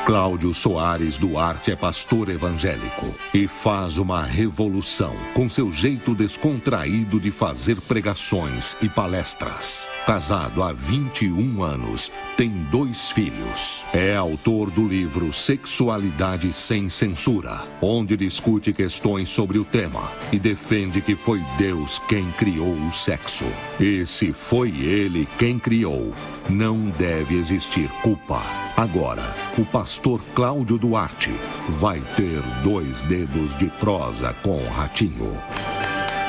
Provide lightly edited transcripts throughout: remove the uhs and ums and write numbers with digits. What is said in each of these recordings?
Cláudio Soares Duarte é pastor evangélico e faz uma revolução com seu jeito descontraído de fazer pregações e palestras. Casado há 21 anos, tem 2 filhos. É autor do livro Sexualidade Sem Censura, onde discute questões sobre o tema e defende que foi Deus quem criou o sexo. E se foi Ele quem criou, não deve existir culpa. Agora, o pastor Cláudio Duarte vai ter 2 dedos de prosa com o Ratinho.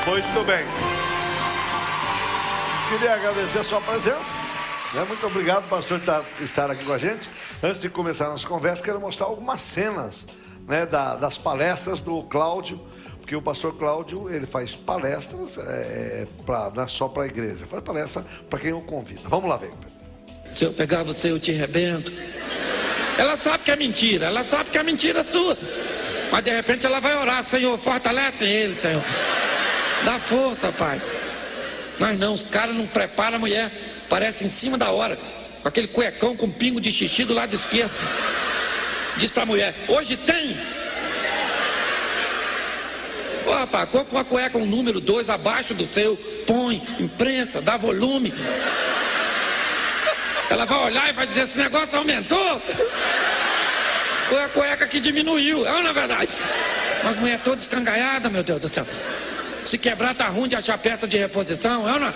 Muito bem. Queria agradecer a sua presença. Muito obrigado, pastor, por estar aqui com a gente. Antes de começar a nossa conversa, quero mostrar algumas cenas, né, das palestras do Cláudio. Porque o pastor Cláudio, ele faz palestras, não é só para a igreja, faz palestra para quem o convida. Vamos lá ver. Se eu pegar você, eu te arrebento. Ela sabe que é mentira, ela sabe que é mentira sua. Mas de repente ela vai orar: Senhor, fortalece ele, Senhor. Dá força, Pai. Mas não, os caras não preparam a mulher. Parece em cima da hora, com aquele cuecão com pingo de xixi do lado esquerdo. Diz pra mulher: hoje tem. Ô, rapaz, compra uma cueca, um número 2 abaixo do seu. Põe, imprensa, dá volume. Ela vai olhar e vai dizer: esse negócio aumentou. Foi a cueca que diminuiu, é ou não é verdade? Mas mulher toda escangaiada, meu Deus do céu. Se quebrar tá ruim de achar peça de reposição, é ou não?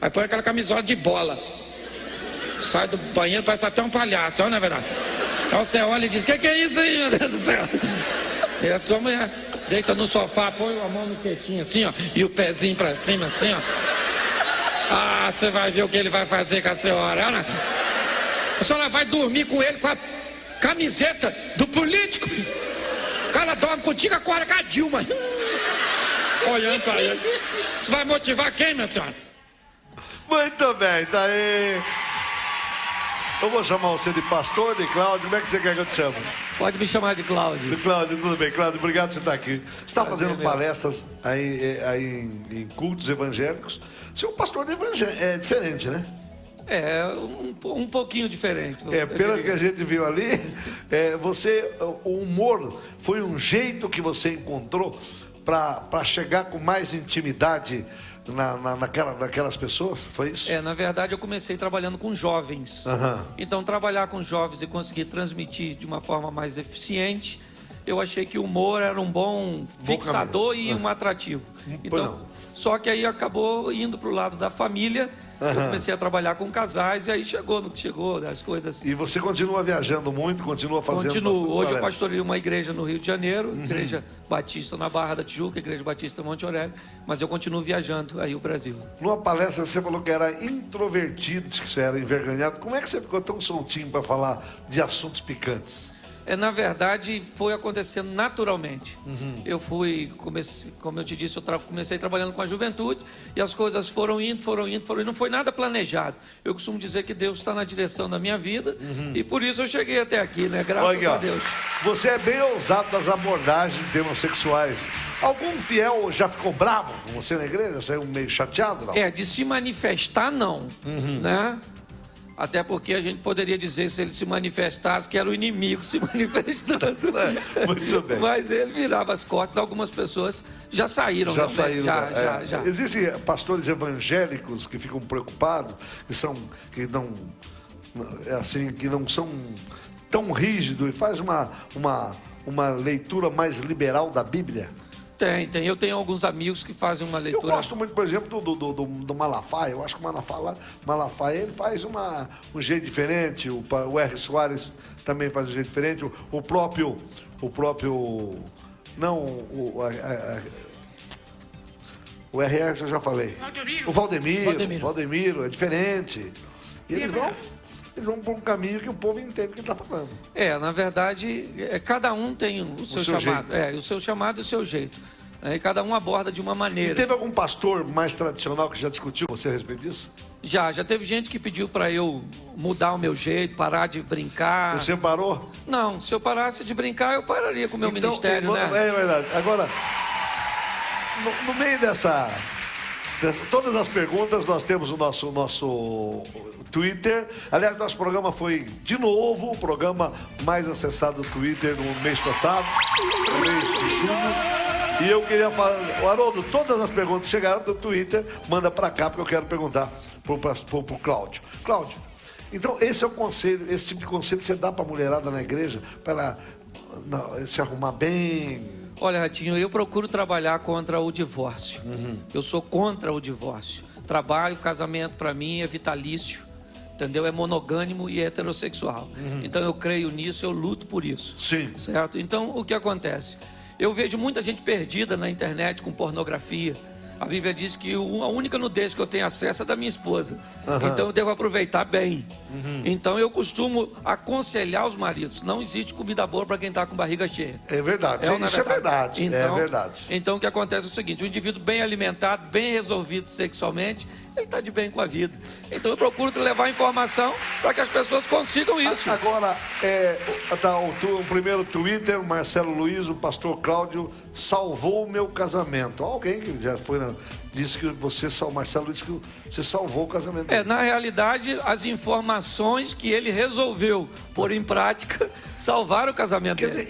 Aí põe aquela camisola de bola. Sai do banheiro, parece até um palhaço, é ou não é verdade? Aí você olha e diz: que é isso aí, meu Deus do céu? E a sua mulher deita no sofá, põe a mão no queixinho assim, ó, e o pezinho pra cima assim, ó. Ah, você vai ver o que ele vai fazer com a senhora, né? A senhora vai dormir com ele com a camiseta do político. O cara dorme contigo agora com a Dilma. Olhando pra ele. Isso vai motivar quem, minha senhora? Muito bem, tá aí. Eu vou chamar você de pastor, de Cláudio. Como é que você quer que eu te chame? Pode me chamar de Cláudio. De Cláudio, tudo bem. Cláudio, obrigado por você estar aqui. Você está fazendo palestras aí em cultos evangélicos. Você é um pastor é diferente, né? É, um pouquinho diferente. Pelo que a gente viu ali, o humor foi um jeito que você encontrou para chegar com mais intimidade naquelas pessoas, foi isso? Na verdade eu comecei trabalhando com jovens. Então trabalhar com jovens e conseguir transmitir de uma forma mais eficiente, eu achei que o humor era um bom fixador e um atrativo. Então, só que aí acabou indo para o lado da família. Eu comecei a trabalhar com casais e aí chegou no que chegou, das coisas. E você continua viajando muito, continua fazendo... Continuo. Hoje eu pastorei uma igreja no Rio de Janeiro, Igreja Batista na Barra da Tijuca, Igreja Batista Monte Aurélio, mas eu continuo viajando aí o Brasil. Numa palestra você falou que era introvertido, que você era envergonhado. Como é que você ficou tão soltinho para falar de assuntos picantes? Na verdade, foi acontecendo naturalmente. Eu como eu te disse, eu comecei trabalhando com a juventude e as coisas foram indo, não foi nada planejado. Eu costumo dizer que Deus está na direção da minha vida e por isso eu cheguei até aqui, né? Graças a Deus. Você é bem ousado nas abordagens de temas sexuais. Algum fiel já ficou bravo com você na igreja? Saiu meio chateado, não? De se manifestar, não, né? Até porque a gente poderia dizer, se ele se manifestasse, que era o inimigo se manifestando. Muito bem. Mas ele virava as costas, algumas pessoas já saíram. Já saíram. Já. Existem pastores evangélicos que ficam preocupados, que não são tão rígidos e faz uma leitura mais liberal da Bíblia? Tem. Eu tenho alguns amigos que fazem uma leitura... Eu gosto muito, por exemplo, do Malafaia. Eu acho que o Malafaia ele faz um jeito diferente. O R. Soares também faz um jeito diferente. O próprio... Não, o R.R. eu já falei. O Valdemiro é diferente. E eles vão por um caminho que o povo entende o que ele está falando. Na verdade, cada um tem o seu chamado. O seu chamado e o seu jeito. E cada um aborda de uma maneira. E teve algum pastor mais tradicional que já discutiu com você a respeito disso? Já teve gente que pediu para eu mudar o meu jeito, parar de brincar. Você parou? Não, se eu parasse de brincar, eu pararia com o meu ministério, né? É verdade. Agora, no meio Todas as perguntas nós temos o nosso Twitter. Aliás, nosso programa foi, de novo, o programa mais acessado do Twitter no mês passado, no mês de junho. E eu queria falar, Haroldo, todas as perguntas chegaram do Twitter, manda pra cá, porque eu quero perguntar pro Cláudio. Cláudio, então esse é o conselho, esse tipo de conselho que você dá pra mulherada na igreja, pra ela se arrumar bem? Olha, Ratinho, eu procuro trabalhar contra o divórcio. Eu sou contra o divórcio. Trabalho, casamento para mim é vitalício, entendeu? É monogâmico e heterossexual. Então eu creio nisso, eu luto por isso. Sim. Certo? Então o que acontece? Eu vejo muita gente perdida na internet com pornografia. A Bíblia diz que a única nudez que eu tenho acesso é da minha esposa. Então eu devo aproveitar bem. Então eu costumo aconselhar os maridos. Não existe comida boa para quem está com barriga cheia. É verdade, isso é verdade. Então, é verdade. Então o que acontece é o seguinte: o indivíduo bem alimentado, bem resolvido sexualmente, ele está de bem com a vida. Então eu procuro levar informação para que as pessoas consigam isso. Agora, o primeiro Twitter, o Marcelo Luiz, o pastor Cláudio, salvou o meu casamento. Alguém que já foi disse que o Marcelo disse que você salvou o casamento dele. Na realidade, as informações que ele resolveu pôr em prática salvaram o casamento dele.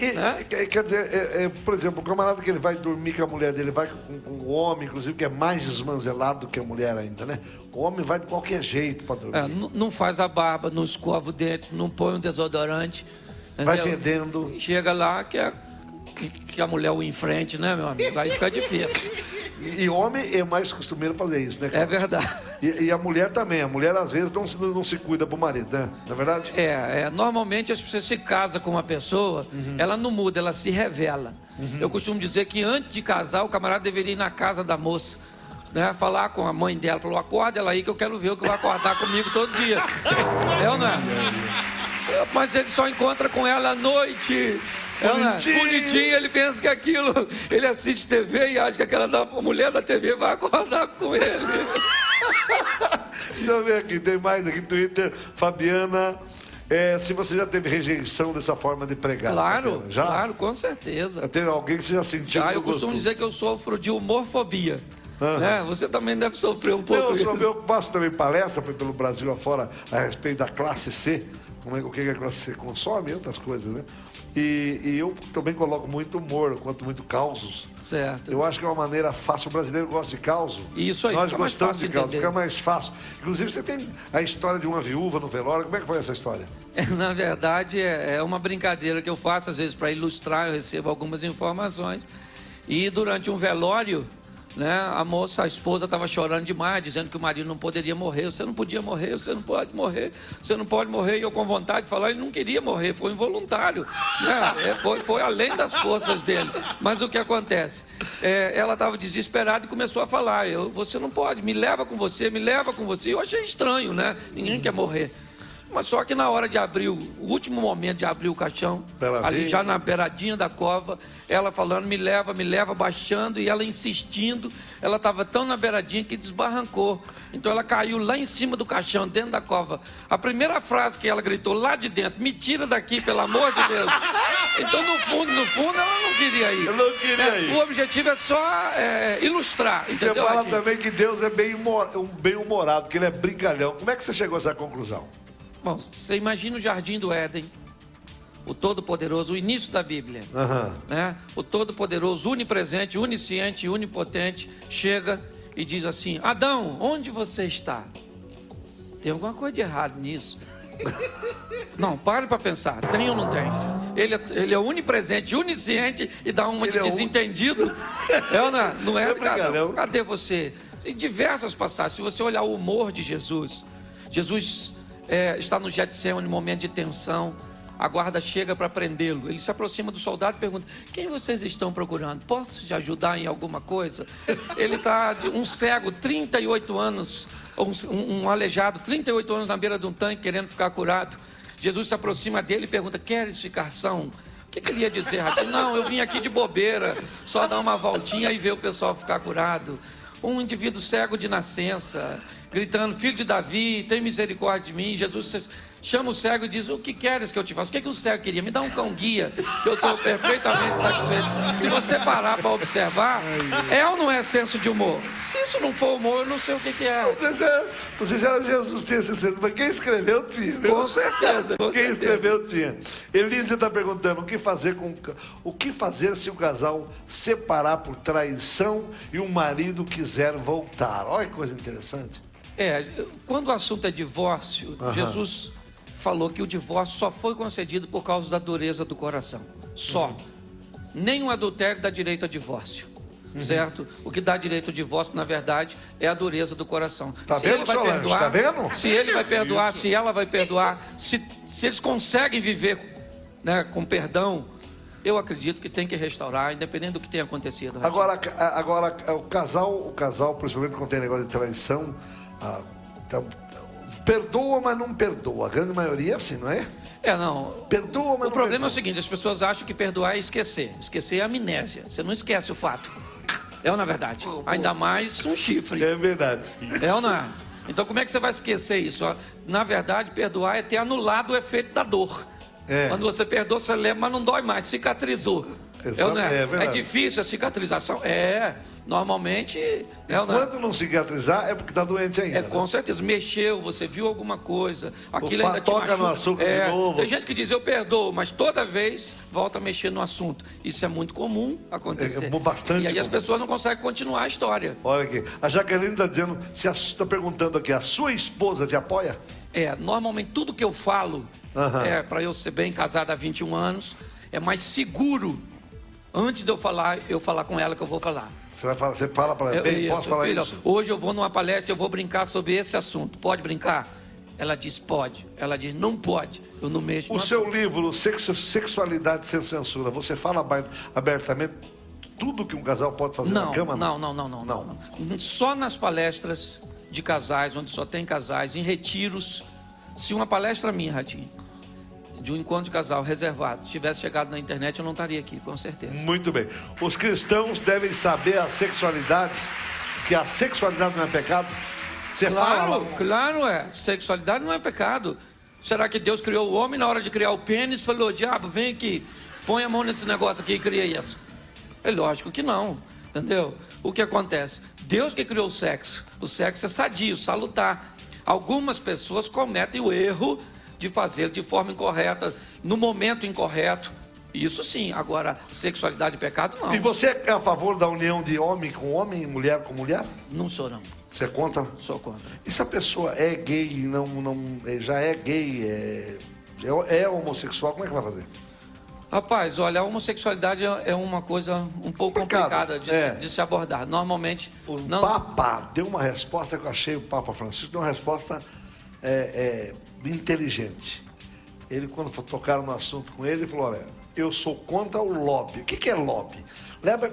Quer dizer, por exemplo, o camarada que ele vai dormir com a mulher dele, vai com o homem, inclusive, que é mais esmanzelado do que a mulher ainda, né? O homem vai de qualquer jeito para dormir. Não faz a barba, não escova o dente, não põe um desodorante. Vai fedendo. Chega lá que a mulher o enfrente, né, meu amigo? Aí fica difícil. E homem é mais costumeiro fazer isso, né, Cláudio? É verdade. E a mulher também. A mulher, às vezes, não se cuida pro marido, né? Não é verdade? Normalmente, as pessoas se casam com uma pessoa, ela não muda, ela se revela. Eu costumo dizer que antes de casar, o camarada deveria ir na casa da moça, né? Falar com a mãe dela, falou: acorda ela aí que eu quero ver o que vai acordar comigo todo dia. É ou não é? Mas ele só encontra com ela à noite. Bonitinho, ele pensa que aquilo, ele assiste TV e acha que aquela mulher da TV vai acordar com ele. Deixa eu ver aqui, tem mais aqui no Twitter, Fabiana. Se você já teve rejeição dessa forma de pregar. Claro, Fabiana, já? Claro, com certeza. Já teve alguém que você já sentiu? Eu costumo dizer que eu sofro de humorfobia. Né? Você também deve sofrer um pouco. Eu faço também palestra pelo Brasil afora a respeito da classe C. O que a classe C consome e outras coisas, né? E eu também coloco muito humor, conto muito causos. Certo. Eu acho que é uma maneira fácil. O brasileiro gosta de causo. Isso aí, nós fica gostamos de causo, entender. fica mais fácil. Inclusive, você tem a história de uma viúva no velório. Como é que foi essa história? Na verdade, é uma brincadeira que eu faço, às vezes, para ilustrar. Eu recebo algumas informações. E durante um velório, né, a esposa estava chorando demais, dizendo que o marido não poderia morrer. Você não podia morrer, você não pode morrer, você não pode morrer. E eu, com vontade de falar, ele não queria morrer, foi involuntário, né? Foi além das forças dele. Mas o que acontece? Ela estava desesperada e começou a falar: você não pode, me leva com você, me leva com você. Eu achei estranho, né? Ninguém quer morrer. Mas só que na hora de abrir, o último momento de abrir o caixão, ali já na beiradinha da cova, ela falando: me leva, baixando, e ela insistindo, ela estava tão na beiradinha que desbarrancou. Então ela caiu lá em cima do caixão, dentro da cova. A primeira frase que ela gritou lá de dentro: me tira daqui, pelo amor de Deus. Então no fundo, ela não queria ir. Eu não queria ir. O objetivo é só ilustrar. Você fala também que Deus é bem-humorado, que ele é brincalhão. Como é que você chegou a essa conclusão? Bom, você imagina o Jardim do Éden, o Todo-Poderoso, o início da Bíblia, né? O Todo-Poderoso, onipresente, onisciente, onipotente, chega e diz assim: Adão, onde você está? Tem alguma coisa de errado nisso? Não, pare para pensar, tem ou não tem? Ele é onipresente, onisciente e dá uma de desentendido. Não é? Cadê você? Em diversas passagens, se você olhar o humor de Jesus está no Getsemane, no momento de tensão. A guarda chega para prendê-lo. Ele se aproxima do soldado e pergunta: quem vocês estão procurando? Posso te ajudar em alguma coisa? Ele está um cego, 38 anos, um aleijado, 38 anos na beira de um tanque, querendo ficar curado. Jesus se aproxima dele e pergunta: queres ficar são? O que ele ia dizer? Não, eu vim aqui de bobeira, só dar uma voltinha e ver o pessoal ficar curado. Um indivíduo cego de nascença. gritando, filho de Davi, tem misericórdia de mim. Jesus chama o cego e diz, o que queres que eu te faça? O que o cego queria? Me dá um cão guia, que eu estou perfeitamente satisfeito. Se você parar para observar, é ou não é senso de humor? Se isso não for humor, eu não sei o que é. Não sei se era Jesus tinha esse senso, mas quem escreveu tinha. Viu? Com certeza. Quem escreveu tinha. Elise está perguntando, o que fazer se o casal separar por traição e o marido quiser voltar? Olha que coisa interessante. Quando o assunto é divórcio, Jesus falou que o divórcio só foi concedido por causa da dureza do coração. Só. Nenhum adultério dá direito a divórcio. Certo? O que dá direito ao divórcio, na verdade, é a dureza do coração. Tá vendo, Solange? Tá vendo? Se ele vai perdoar, se ela vai perdoar, se eles conseguem viver, né, com perdão, eu acredito que tem que restaurar, independente do que tenha acontecido. Agora o casal, principalmente quando tem negócio de traição, perdoa, mas não perdoa. A grande maioria é assim, não é? Não. Perdoa, mas não O problema perdoa. é o seguinte, as pessoas acham que perdoar é esquecer. Esquecer é amnésia. Você não esquece o fato. É ou não é verdade? Ainda mais um chifre. É verdade. É ou não é? Então como é que você vai esquecer isso? Na verdade, perdoar é ter anulado o efeito da dor. Quando você perdoa, você lembra, mas não dói mais, cicatrizou. É ou não é? É difícil a cicatrização. Normalmente... Quando não cicatrizar, é porque está doente ainda. Com certeza. Mexeu, você viu alguma coisa, aquilo ainda te toca no açúcar de novo. Tem gente que diz, eu perdoo, mas toda vez volta a mexer no assunto. Isso é muito comum acontecer. Bastante E aí comum. As pessoas não conseguem continuar a história. Olha aqui, a Jaqueline está dizendo, está perguntando aqui, a sua esposa te apoia? Normalmente tudo que eu falo, para eu ser bem casado há 21 anos, é mais seguro, antes de eu falar com ela que eu vou falar. Você fala para ela, posso falar filho, isso? Hoje eu vou numa palestra, eu vou brincar sobre esse assunto. Pode brincar? Ela diz, pode. Ela diz, não pode. Eu não mexo. O seu livro, Sexualidade Sem Censura, você fala abertamente tudo que um casal pode fazer na cama? Não. Só nas palestras de casais, onde só tem casais, em retiros. Se uma palestra minha, Ratinho, de um encontro de casal reservado, tivesse chegado na internet, eu não estaria aqui, com certeza. Muito bem. Os cristãos devem saber a sexualidade, que a sexualidade não é pecado? Você fala? Claro, sexualidade não é pecado. Será que Deus criou o homem na hora de criar o pênis? Falou, diabo, vem aqui, põe a mão nesse negócio aqui e cria isso. É lógico que não, entendeu? O que acontece? Deus que criou o sexo é sadio, salutar. Algumas pessoas cometem o erro de fazer de forma incorreta, no momento incorreto. Isso sim, agora sexualidade e pecado não. E você é a favor da união de homem com homem e mulher com mulher? Não sou não. Você é contra? Sou contra. E se a pessoa é gay, já é gay, é homossexual, como é que vai fazer? Rapaz, olha, a homossexualidade é uma coisa um pouco complicada de se abordar. Normalmente... O Papa deu uma resposta que eu achei, o Papa Francisco deu uma resposta inteligente. Ele, quando tocaram no assunto com ele, falou, olha, eu sou contra o lobby. O que é lobby?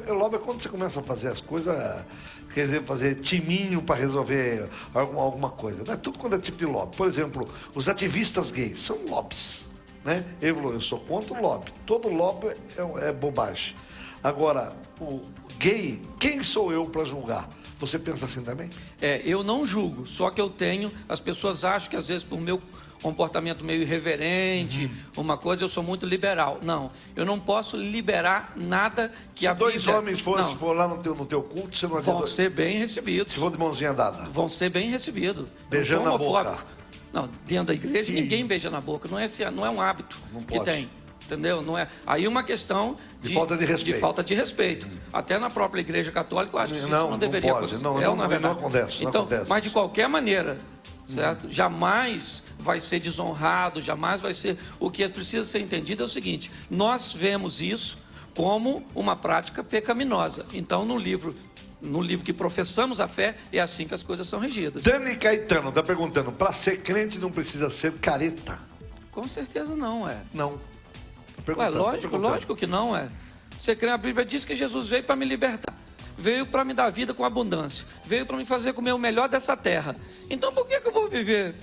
Lobby é quando você começa a fazer as coisas, quer dizer, fazer timinho para resolver alguma coisa. Não é tudo quando é tipo de lobby. Por exemplo, os ativistas gays são lobbies. Né? Ele falou, eu sou contra o lobby. Todo lobby é bobagem. Agora, o gay, quem sou eu para julgar? Você pensa assim também? Eu não julgo, só que as pessoas acham que às vezes por meu comportamento meio irreverente, uma coisa, eu sou muito liberal. Não, eu não posso liberar nada que a Bíblia... Se dois homens for lá no teu culto, você não vai vão ser bem recebidos. Se for de mãozinha dada? Vão ser bem recebidos. Beijando na boca. Não, dentro da igreja ninguém beija na boca, não é um hábito que tem. Entendeu? Não é. Aí uma questão de falta de respeito. De falta de respeito. Até na própria igreja católica, eu acho que isso não deveria acontecer. Não acontece. Então, mas de qualquer maneira, certo? Jamais vai ser desonrado, jamais vai ser... O que precisa ser entendido é o seguinte, nós vemos isso como uma prática pecaminosa. Então, no livro que professamos a fé, é assim que as coisas são regidas. Dani Caetano está perguntando, para ser crente não precisa ser careta? Com certeza não, Não. Lógico que não, Você crê, a Bíblia diz que Jesus veio para me libertar. Veio para me dar vida com abundância. Veio para me fazer comer o melhor dessa terra. Então por que eu vou viver?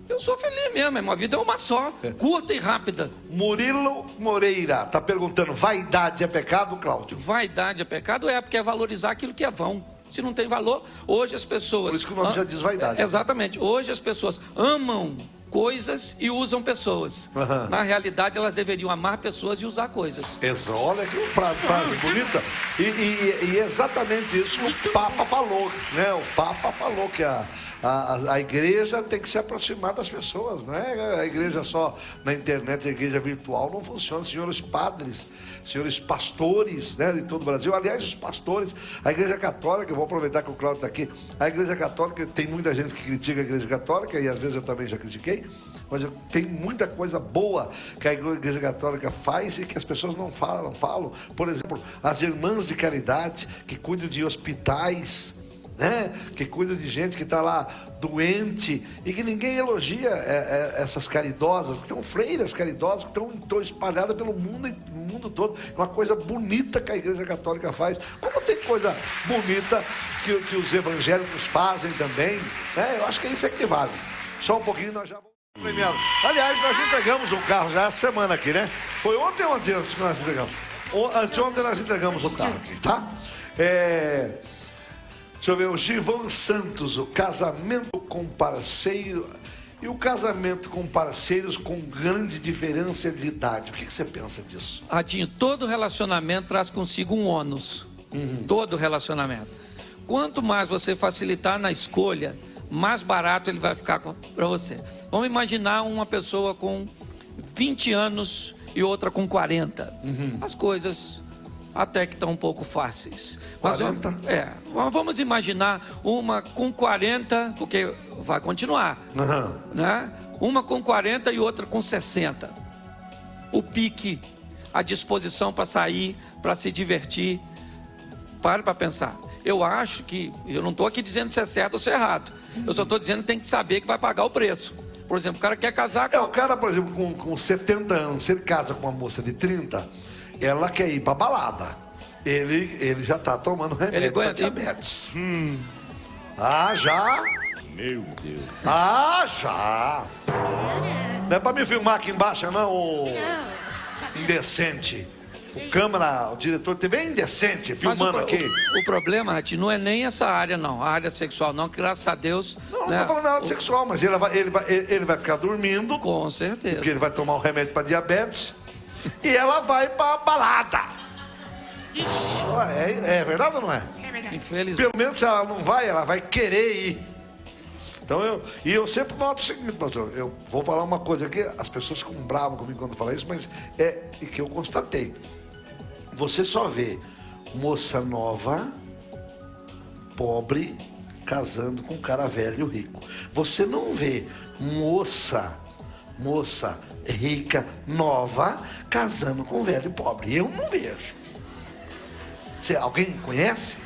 Eu sou feliz mesmo, a vida é uma só, curta e rápida. Murilo Moreira está perguntando, vaidade é pecado, Cláudio? Vaidade é pecado? Porque é valorizar aquilo que é vão. Se não tem valor, hoje as pessoas... Por isso que o nome já diz vaidade. Exatamente. Hoje as pessoas amam coisas e usam pessoas. Na realidade, elas deveriam amar pessoas e usar coisas. Olha que frase bonita. E exatamente isso que o Papa falou, né? O Papa falou que a igreja tem que se aproximar das pessoas, não é a igreja só na internet, a igreja virtual não funciona. Senhores padres, senhores pastores, né, de todo o Brasil, aliás, os pastores, a igreja católica, eu vou aproveitar que o Cláudio está aqui, a igreja católica, tem muita gente que critica a igreja católica, e às vezes eu também já critiquei, mas tem muita coisa boa que a igreja católica faz e que as pessoas não falam. Por exemplo, as irmãs de caridade que cuidam de hospitais, né? Que cuida de gente que está lá doente e que ninguém elogia essas caridosas, que são freiras caridosas, que estão espalhadas pelo mundo todo. Uma coisa bonita que a igreja católica faz. Como tem coisa bonita que os evangélicos fazem também, né? Eu acho que isso é que vale. Só um pouquinho nós já vamos premiar. Aliás, nós entregamos um carro já essa semana aqui, né? Foi ontem ou antes que nós entregamos? Anteontem nós entregamos o carro aqui, tá? Deixa eu ver, o Givão Santos, o casamento com parceiro e o casamento com parceiros com grande diferença de idade. O que você pensa disso? Radinho, todo relacionamento traz consigo um ônus. Todo relacionamento. Quanto mais você facilitar na escolha, mais barato ele vai ficar para você. Vamos imaginar uma pessoa com 20 anos e outra com 40. As coisas... até que estão um pouco fáceis. Mas, 40? Vamos imaginar uma com 40, porque vai continuar. Né? Uma com 40 e outra com 60. O pique, a disposição para sair, para se divertir. Pare para pensar. Eu acho que, eu não estou aqui dizendo se é certo ou se é errado. Eu só estou dizendo que tem que saber que vai pagar o preço. Por exemplo, o cara quer casar com... o cara, por exemplo, com 70 anos, se ele casa com uma moça de 30... ela quer ir pra balada. Ele já tá tomando remédio para diabetes. Já? Meu Deus. Já. Não é pra me filmar aqui embaixo, não, ô indecente. O câmera, o diretor TV é indecente, filmando aqui. O problema, Ratinho, não é nem essa área, não. A área sexual, não. Graças a Deus. Não tô falando nada sexual, mas ele vai ficar dormindo. Com certeza. Porque ele vai tomar um remédio para diabetes. E ela vai pra balada. É verdade ou não é? É verdade. Infelizmente. Pelo menos se ela não vai, ela vai querer ir. Então eu sempre noto o seguinte, pastor. Eu vou falar uma coisa aqui, as pessoas ficam bravas comigo quando eu falo isso, mas é que eu constatei. Você só vê moça nova, pobre, casando com um cara velho rico. Você não vê moça rica, nova, casando com um velho pobre. Eu não vejo. Alguém conhece?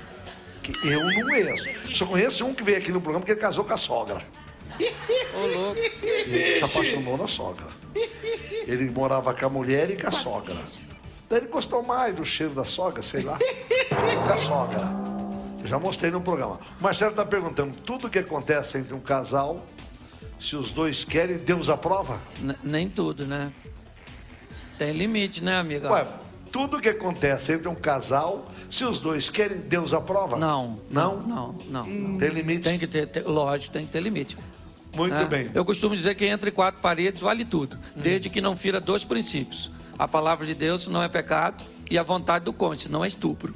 Que eu não conheço. Só conheço um que veio aqui no programa que ele casou com a sogra. Ô, louco. Ele se apaixonou na sogra. Ele morava com a mulher e com a sogra. Daí ele gostou mais do cheiro da sogra, sei lá. Ficou com a sogra. Eu já mostrei no programa. O Marcelo está perguntando, tudo que acontece entre um casal, se os dois querem, Deus aprova? Nem tudo, né? Tem limite, né, amiga? Ué, tudo que acontece entre um casal, se os dois querem, Deus aprova? Não. Não? Tem limite? Tem que ter, lógico, tem que ter limite. Muito bem. Eu costumo dizer que entre 4 paredes vale tudo, desde que não fira 2 princípios. A palavra de Deus não é pecado e a vontade do cônjuge não é estupro.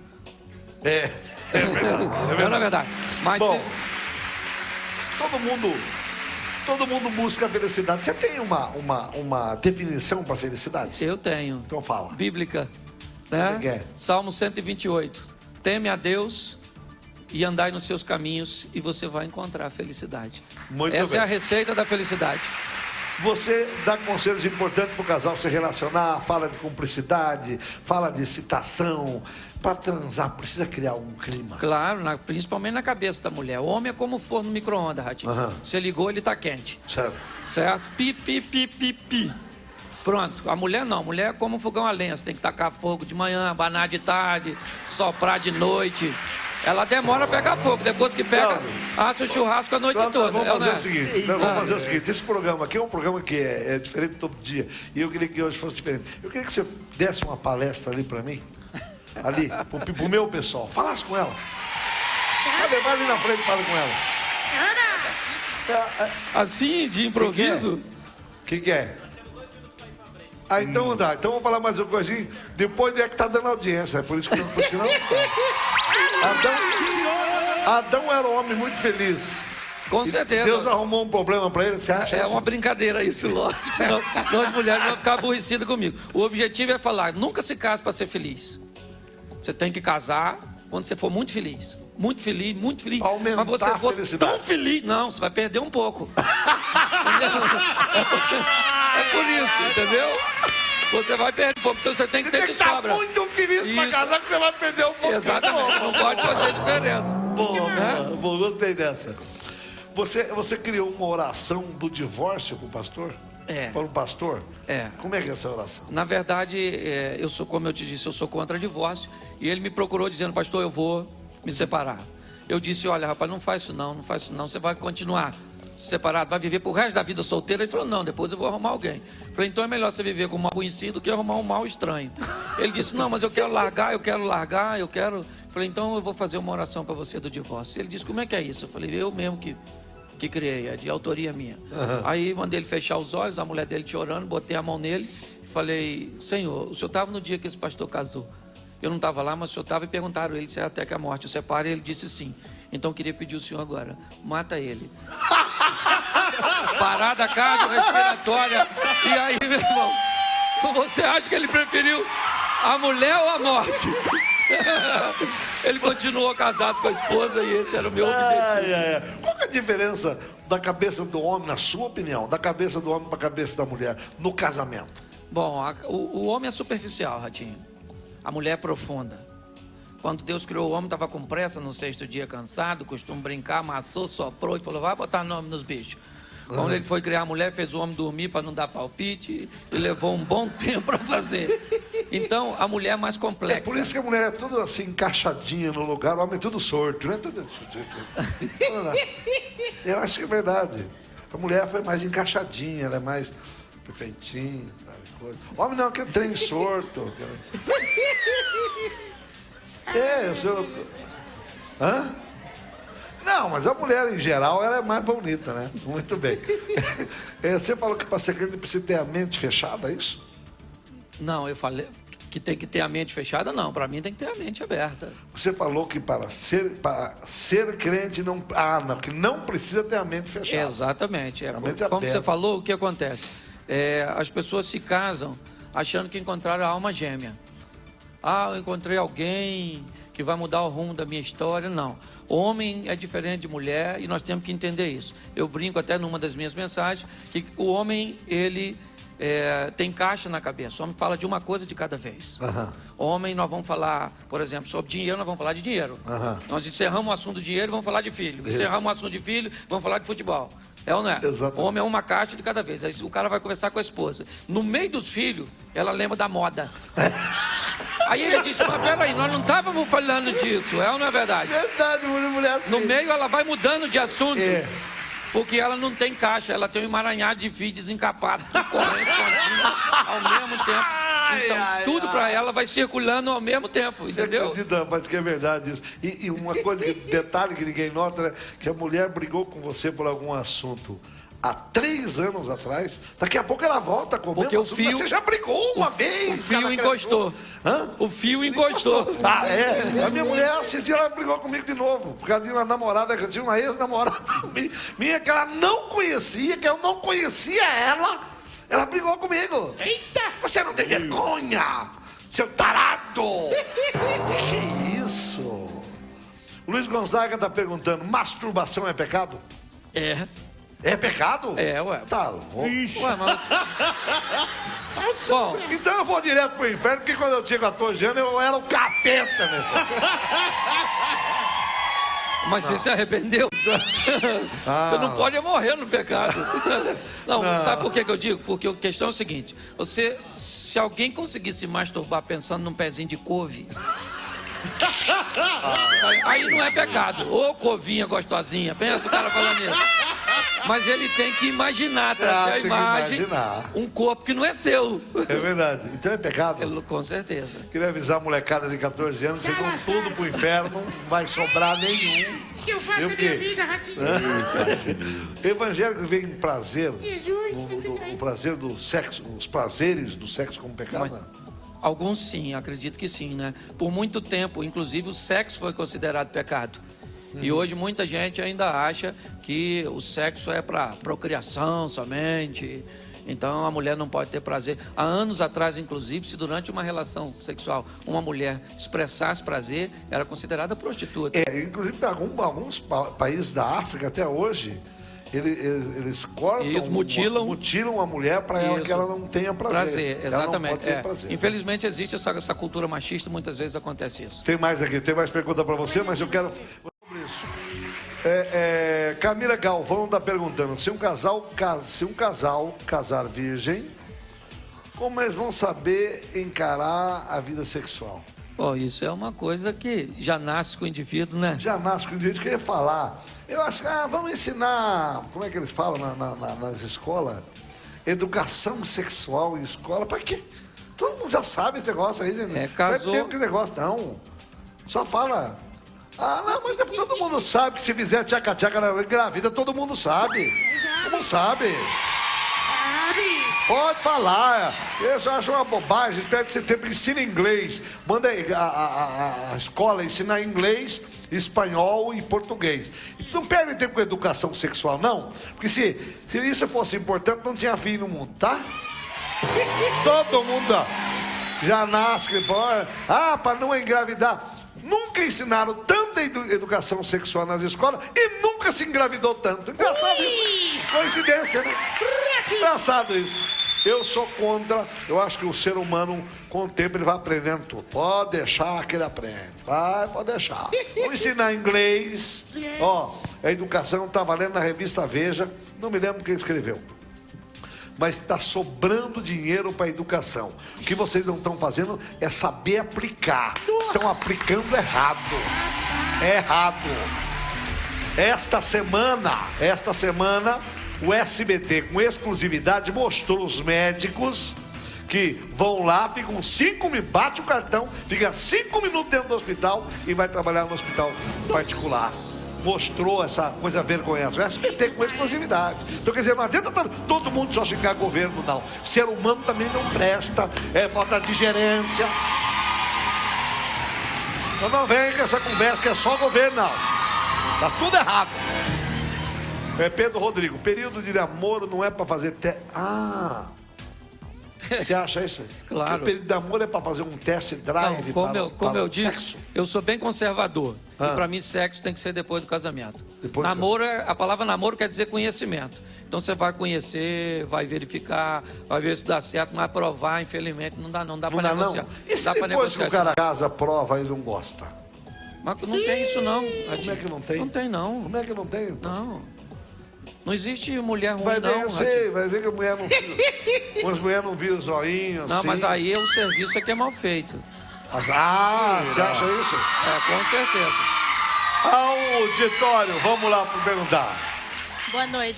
É verdade. Não é verdade. Mas bom, todo mundo busca a felicidade. Você tem uma definição para felicidade? eu tenho. Então fala. Bíblica, né? Que é? Salmo 128. Teme a Deus e andai nos seus caminhos e você vai encontrar a felicidade. Muito Essa bem. é a receita da felicidade. Você dá conselhos importantes para o casal se relacionar, fala de cumplicidade, fala de excitação. Para transar, precisa criar um clima. Claro, principalmente na cabeça da mulher. O homem é como forno no micro-ondas, Ratinho. Você ligou, ele está quente. Certo. Certo? Pi, pi, pi, pi, pi. Pronto. A mulher não. A mulher é como um fogão a lenha. Você tem que tacar fogo de manhã, abanar de tarde, soprar de noite. Ela demora a pegar fogo. Depois que pega, assa o churrasco a noite toda. Vamos fazer o seguinte. Vamos fazer o seguinte. Esse programa aqui é um programa que é diferente todo dia. E eu queria que hoje fosse diferente. Eu queria que você desse uma palestra ali para mim. Ali, pro meu pessoal. Falasse com ela. vai ali na frente e fala com ela. Assim, de improviso? O que é? Ah, então dá. Então vamos falar mais uma coisinha. Depois é que tá dando audiência. É por isso que eu não tô ensinando. Adão era um homem muito feliz. Com certeza. Deus arrumou um problema para ele, você acha? É uma brincadeira isso, lógico. Senão nós mulheres vamos ficar aborrecidas comigo. O objetivo é falar, nunca se case para ser feliz. Você tem que casar quando você for muito feliz. Muito feliz, muito feliz. Aumentar mas você for felicidade. tão feliz. Não, você vai perder um pouco. É por isso, entendeu? Você vai perder um pouco, então você tem que ter de sobra. Você muito feliz para casar que você vai perder um pouco. Exatamente, não pode fazer diferença. Bom, gostei dessa. Você criou uma oração do divórcio para o pastor? Para o pastor? Como é que é essa oração? Na verdade, eu sou, como eu te disse, eu sou contra divórcio. E ele me procurou dizendo, pastor, eu vou me separar. Eu disse, olha, rapaz, não faz isso não, você vai continuar separado, vai viver pro resto da vida solteira. Ele falou, não, depois eu vou arrumar alguém. Eu falei, então é melhor você viver com um mal conhecido do que arrumar um mal estranho. Ele disse, não, mas eu quero largar. Eu falei, então eu vou fazer uma oração para você do divórcio. Ele disse, como é que é isso? Eu falei, eu mesmo que criei, é de autoria minha. Aí mandei ele fechar os olhos, a mulher dele chorando, botei a mão nele e falei, Senhor, o senhor estava no dia que esse pastor casou. Eu não estava lá, mas o senhor estava, e perguntaram ele se é até que a morte o separe, e ele disse sim. Então eu queria pedir ao senhor agora, mata ele. Parada cardiorrespiratória. E aí, meu irmão, você acha que ele preferiu a mulher ou a morte? Ele continuou casado com a esposa e esse era o meu objetivo. Qual que é a diferença da cabeça do homem, na sua opinião, da cabeça do homem para a cabeça da mulher no casamento? Bom, o homem é superficial, Ratinho. A mulher é profunda. Quando Deus criou o homem, estava com pressa, no sexto dia cansado, costuma brincar, amassou, soprou e falou, vai botar nome nos bichos. Quando ele foi criar a mulher, fez o homem dormir para não dar palpite e levou um bom tempo para fazer. Então, a mulher é mais complexa. É por isso que a mulher é tudo assim, encaixadinha no lugar, o homem é tudo sorto, né? Eu acho que é verdade. A mulher foi mais encaixadinha, ela é mais perfeitinha. O homem não, aquele trem sorto. Eu sou... Hã? Não, mas a mulher em geral, ela é mais bonita, né? Muito bem. Você falou que para ser crente precisa ter a mente fechada, é isso? Não, eu falei que tem que ter a mente fechada, não. Para mim tem que ter a mente aberta. Você falou que para ser crente, que não precisa ter a mente fechada. Exatamente. Mente como aberta. você falou, o que acontece? As pessoas se casam achando que encontraram a alma gêmea. Eu encontrei alguém que vai mudar o rumo da minha história. Não. Homem é diferente de mulher e nós temos que entender isso. Eu brinco até numa das minhas mensagens que o homem, ele tem caixa na cabeça. O homem fala de uma coisa de cada vez. Homem, nós vamos falar, por exemplo, sobre dinheiro, nós vamos falar de dinheiro. Nós encerramos o assunto de dinheiro e vamos falar de filho. Encerramos o assunto de filho, vamos falar de futebol. É ou não é? Exatamente. Homem é uma caixa de cada vez. Aí o cara vai conversar com a esposa. No meio dos filhos, ela lembra da moda. Aí ele disse, mas peraí, nós não estávamos falando disso, é ou não é verdade? Verdade, mulher. No meio ela vai mudando de assunto. Porque ela não tem caixa, ela tem um emaranhado de fio desencapado, correndo ao mesmo tempo. Então, tudo para ela vai circulando ao mesmo tempo, entendeu? Você acredita, rapaz, que é verdade isso. E uma coisa, detalhe que ninguém nota, né? Que a mulher brigou com você por algum assunto há 3 anos atrás, daqui a pouco ela volta com o mesmo assunto. Mas você já brigou uma vez. O fio encostou. O fio encostou. A minha mulher, assistiu, ela brigou comigo de novo, por causa de uma namorada, que eu tinha uma ex-namorada minha, que ela não conhecia, que eu não conhecia ela. Ela brigou comigo. Eita! Você não tem vergonha, seu tarado! Que é isso? O Luiz Gonzaga está perguntando, masturbação é pecado? É pecado? Ué. Tá louco. Ué, mas... Bom, então eu vou direto pro inferno, porque quando eu tinha 14 anos eu era o capeta, meu filho. Mas você se arrependeu? Você não pode morrer no pecado. Não, sabe por que eu digo? Porque a questão é o seguinte: se alguém conseguir se masturbar pensando num pezinho de couve, aí não é pecado. Ô covinha gostosinha, pensa o cara falando isso. Mas ele tem que imaginar, trazer a imagem, um corpo que não é seu. É verdade. Então é pecado? Com certeza. Queria avisar a molecada de 14 anos, vocês vão tudo pro inferno, não vai sobrar nenhum. O que eu faço com a minha vida, ratinho? Evangélico vem prazer, o prazer do sexo, os prazeres do sexo como pecado? Alguns sim, acredito que sim, né? Por muito tempo, inclusive, o sexo foi considerado pecado. E hoje muita gente ainda acha que o sexo é para procriação somente. Então a mulher não pode ter prazer. Há anos atrás, inclusive, se durante uma relação sexual uma mulher expressasse prazer, era considerada prostituta. Inclusive tem alguns países da África até hoje, eles cortam, mutilam a mulher para que ela não tenha prazer. Exatamente. Prazer. Infelizmente existe essa cultura machista, muitas vezes acontece isso. Tem mais pergunta para você, mas eu quero sobre isso. Camila Galvão está perguntando: se um casal casar virgem, como eles vão saber encarar a vida sexual? Isso é uma coisa que já nasce com o indivíduo, né? Já nasce com o indivíduo, que eu ia falar. Eu acho que vamos ensinar, como é que eles falam nas escolas? Educação sexual em escola, para quê? Todo mundo já sabe esse negócio aí, gente. Casou. Não tem que negócio, não. Só fala. Não, mas todo mundo sabe que se fizer tchaca-tchaca engravida, todo mundo sabe. Todo mundo sabe. Pode falar. Eu acho uma bobagem. Espero que você tenha ensina inglês. Manda a escola ensinar inglês, espanhol e português. E não perde tempo com educação sexual, não. Porque se isso fosse importante, não tinha fim no mundo, tá? Todo mundo já nasce para não engravidar. Nunca ensinaram tanta educação sexual nas escolas e nunca se engravidou tanto. Engraçado isso. Coincidência, né? Engraçado isso. Eu sou contra. Eu acho que o ser humano, com o tempo, ele vai aprendendo tudo. Pode deixar que ele aprende. Pode deixar. Vou ensinar inglês. A educação está valendo na revista Veja. Não me lembro quem escreveu. Mas está sobrando dinheiro para a educação. O que vocês não estão fazendo é saber aplicar. Estão aplicando errado. Esta semana, o SBT, com exclusividade, mostrou os médicos que vão lá, ficam 5 minutos, bate o cartão, fica 5 minutos dentro do hospital e vai trabalhar no hospital particular. Mostrou essa coisa vergonhosa. O SBT com exclusividade. Então, quer dizer, não adianta todo mundo só xingar governo, não. O ser humano também não presta, falta de gerência. Então não vem com essa conversa que é só governo, não. Tá tudo errado. Pedro Rodrigo, período de namoro não é para fazer Você acha isso? Claro. Que o período de namoro é para fazer um test drive? Como eu disse, eu sou bem conservador. E para mim, sexo tem que ser depois do casamento. Namoro, a palavra namoro quer dizer conhecimento. Então você vai conhecer, vai verificar, vai ver se dá certo, mas provar, infelizmente, não dá para negociar. E se depois que o cara casa, prova e não gosta? Mas não tem isso, não. Como é que não tem? Não tem, não. Como é que não tem? Não existe mulher ruim, vai ver que a mulher não viu. As mulheres não viram o zoinho. Não, assim. Mas aí o serviço é que é mal feito. Você acha isso? Com certeza. Auditório, vamos lá para perguntar.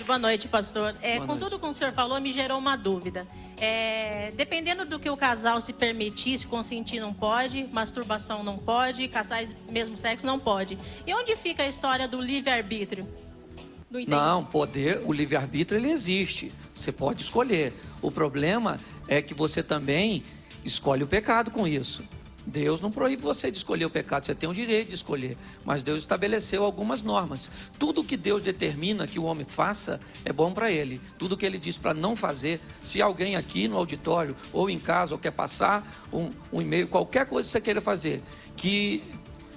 Boa noite, pastor. Com tudo que o senhor falou, me gerou uma dúvida. Dependendo do que o casal se permitir, se consentir não pode, masturbação não pode, casais mesmo sexo não pode. E onde fica a história do livre-arbítrio? Não, o livre-arbítrio ele existe. Você pode escolher. O problema é que você também escolhe o pecado com isso. Deus não proíbe você de escolher o pecado, você tem o direito de escolher. Mas Deus estabeleceu algumas normas. Tudo que Deus determina que o homem faça é bom para ele. Tudo que ele diz para não fazer, se alguém aqui no auditório ou em casa ou quer passar um e-mail, qualquer coisa que você queira fazer, que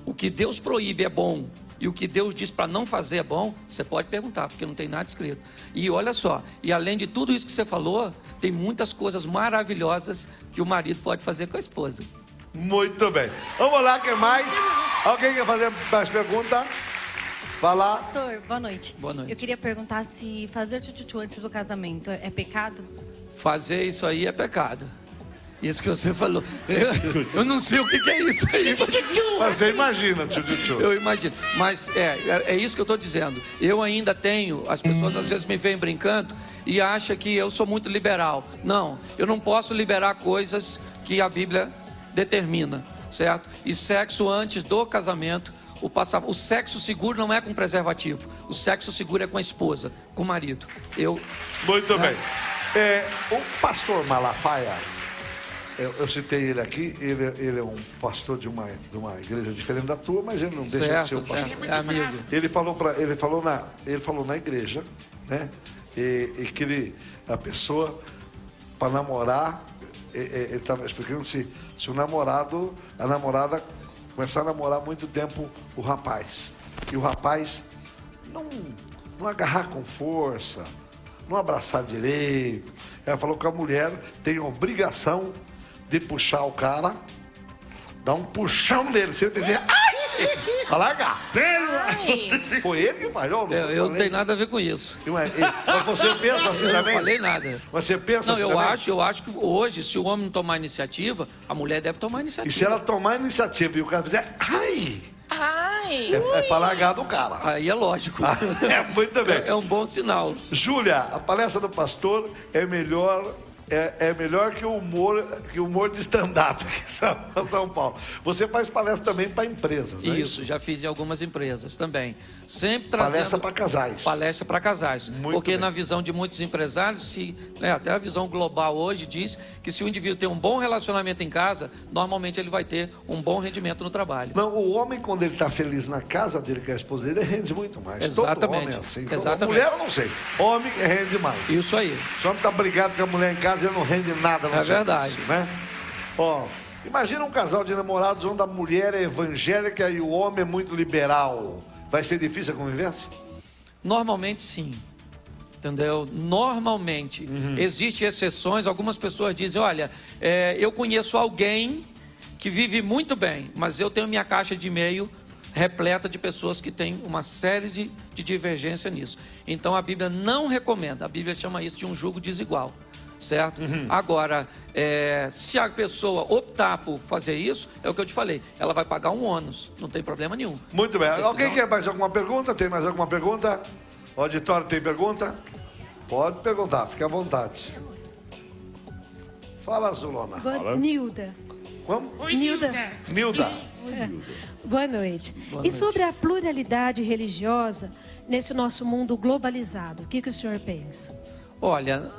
o que Deus proíbe é bom e o que Deus diz para não fazer é bom, você pode perguntar, porque não tem nada escrito. E olha só, e além de tudo isso que você falou, tem muitas coisas maravilhosas que o marido pode fazer com a esposa. Muito bem. Vamos lá, quem mais? Alguém quer fazer mais pergunta? Falar. Pastor, boa noite. Boa noite. Eu queria perguntar se fazer tchutchu antes do casamento é pecado? Fazer isso aí é pecado. Isso que você falou. Eu não sei o que é isso aí. Mas você imagina, tchutchu. Eu imagino. Mas é isso que eu estou dizendo. Eu ainda tenho, as pessoas às vezes me veem brincando e acham que eu sou muito liberal. Não, eu não posso liberar coisas que a Bíblia determina, certo? E sexo antes do casamento, o sexo seguro não é com preservativo. O sexo seguro é com a esposa, com o marido. Muito bem. O pastor Malafaia, eu citei ele aqui, ele é um pastor de uma igreja diferente da tua, mas ele não deixa de ser um pastor. É amigo. Ele falou na igreja, né? E que a pessoa, para namorar, ele estava explicando se a namorada começar a namorar muito tempo o rapaz. E o rapaz não agarrar com força, não abraçar direito. Ela falou que a mulher tem a obrigação de puxar o cara, dar um puxão nele. Se ele fizer, vai largar. Foi ele que falou. Eu não tenho nada a ver com isso. Mas você pensa assim também? Eu não falei nada. Você pensa assim também? Eu acho que hoje, se o homem não tomar iniciativa, a mulher deve tomar iniciativa. E se ela tomar iniciativa e o cara fizer, é para largar do cara. Aí é lógico. Muito bem. É um bom sinal. Júlia, a palestra do pastor é melhor que o humor de stand-up aqui em São Paulo. Você faz palestra também para empresas, né? Isso, já fiz em algumas empresas também. Sempre trazendo... Palestra para casais. Palestra para casais. Muito porque bem. Na visão de muitos empresários, até a visão global hoje diz que se o indivíduo tem um bom relacionamento em casa, normalmente ele vai ter um bom rendimento no trabalho. Não, o homem, quando ele está feliz na casa dele, com a esposa dele, rende muito mais. Exatamente. Todo homem é assim. Exatamente. Mulher, eu não sei. Homem rende mais. Isso aí. Se o homem está brigado com a mulher em casa, ele não rende nada no É serviço, verdade. né? Imagina um casal de namorados onde a mulher é evangélica e o homem é muito liberal. Vai ser difícil a convivência? Normalmente sim. Entendeu? Normalmente. Existem exceções. Algumas pessoas dizem, olha, eu conheço alguém que vive muito bem, mas eu tenho minha caixa de e-mail repleta de pessoas que têm uma série de divergência nisso. Então a Bíblia não recomenda. A Bíblia chama isso de um jugo desigual. Certo? Agora, se a pessoa optar por fazer isso, é o que eu te falei, ela vai pagar um ônus, não tem problema nenhum. Muito bem. Alguém quer mais alguma pergunta? Tem mais alguma pergunta? O auditório tem pergunta? Pode perguntar, fique à vontade. Fala, Zulona. Nilda. Como? Oi, Nilda. Nilda. Boa noite. E sobre a pluralidade religiosa nesse nosso mundo globalizado, o que o senhor pensa? Olha,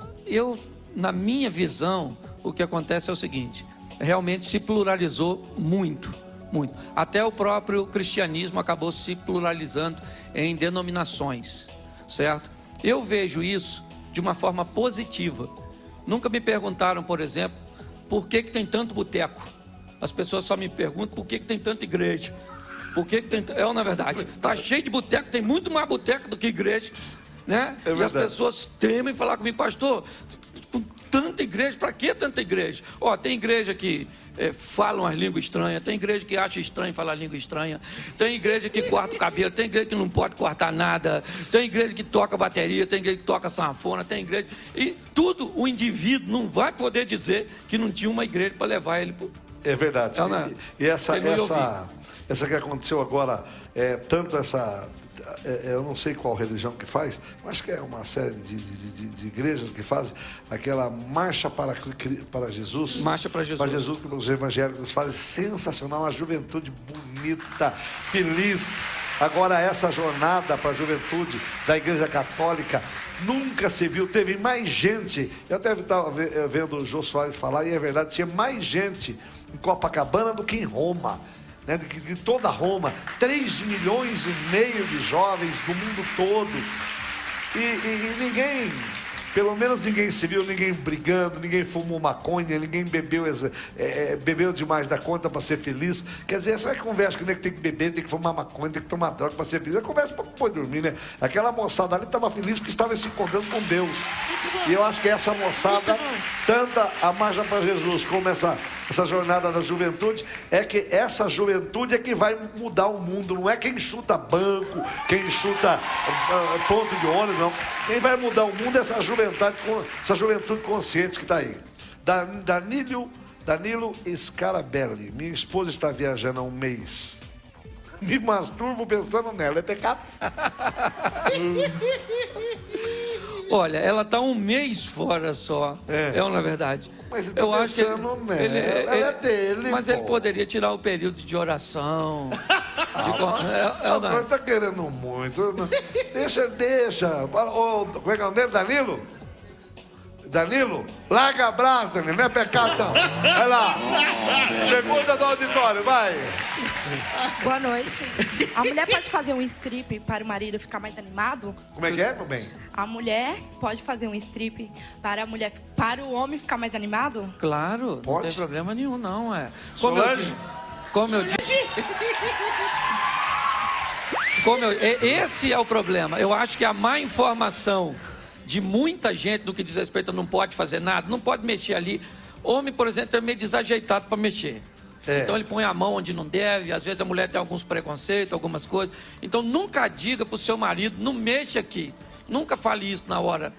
na minha visão, o que acontece é o seguinte: realmente se pluralizou muito, muito. Até o próprio cristianismo acabou se pluralizando em denominações, certo? Eu vejo isso de uma forma positiva. Nunca me perguntaram, por exemplo, por que tem tanto boteco. As pessoas só me perguntam por que tem tanta igreja. Por que tem... na verdade, tá cheio de boteco, tem muito mais boteco do que igreja, né? E as pessoas temem falar comigo, pastor, tanta igreja, para que tanta igreja? Tem igreja que fala umas línguas estranhas, tem igreja que acha estranho falar língua estranha, tem igreja que corta o cabelo, tem igreja que não pode cortar nada, tem igreja que toca bateria, tem igreja que toca sanfona, tem igreja... E tudo o indivíduo não vai poder dizer que não tinha uma igreja para levar ele... É verdade. E essa que aconteceu agora, tanto essa... eu não sei qual religião que faz, mas que é uma série de igrejas que fazem aquela marcha para Jesus. Marcha para Jesus. Para Jesus, que os evangélicos fazem, sensacional, uma juventude bonita, feliz. Agora, essa jornada para a juventude da Igreja Católica nunca se viu, teve mais gente. Eu até estava vendo o Jô Soares falar, e é verdade, tinha mais gente em Copacabana do que em Roma. De toda Roma, 3,5 milhões de jovens do mundo todo, e ninguém, pelo menos ninguém se viu, ninguém brigando, ninguém fumou maconha, ninguém bebeu demais da conta para ser feliz. Quer dizer, essa conversa que tem que beber, tem que fumar maconha, tem que tomar droga para ser feliz, é conversa para depois dormir, né? Aquela moçada ali estava feliz porque estava se encontrando com Deus, e eu acho que essa moçada, tanto a Marcha para Jesus como essa jornada da juventude, é que essa juventude é que vai mudar o mundo, não é quem chuta banco, quem chuta ponto de ônibus, não. Quem vai mudar o mundo é essa juventude consciente que está aí. Danilo Scarabelli, minha esposa está viajando há um mês. Me masturbo pensando nela, é pecado? Olha, ela está um mês fora só. Na verdade. Mas ele eu acho ela é dele. Mas ele poderia tirar o período de oração. O Cláudio tá querendo muito. Deixa. Como é que é o nome? Danilo? Larga a brasa, Danilo. Não é pecado, não. Vai lá. Pergunta do auditório, vai. Boa noite. A mulher pode fazer um strip para o marido ficar mais animado? Como é que é, meu bem? A mulher pode fazer um strip para o homem ficar mais animado? Claro, Pode? não tem problema nenhum, não. Solange? Esse é o problema. Eu acho que a má informação de muita gente no que diz respeito a não pode fazer nada, não pode mexer ali. Homem, por exemplo, é meio desajeitado para mexer. Então ele põe a mão onde não deve, às vezes a mulher tem alguns preconceitos, algumas coisas. Então nunca diga pro seu marido, não mexa aqui. Nunca fale isso na hora.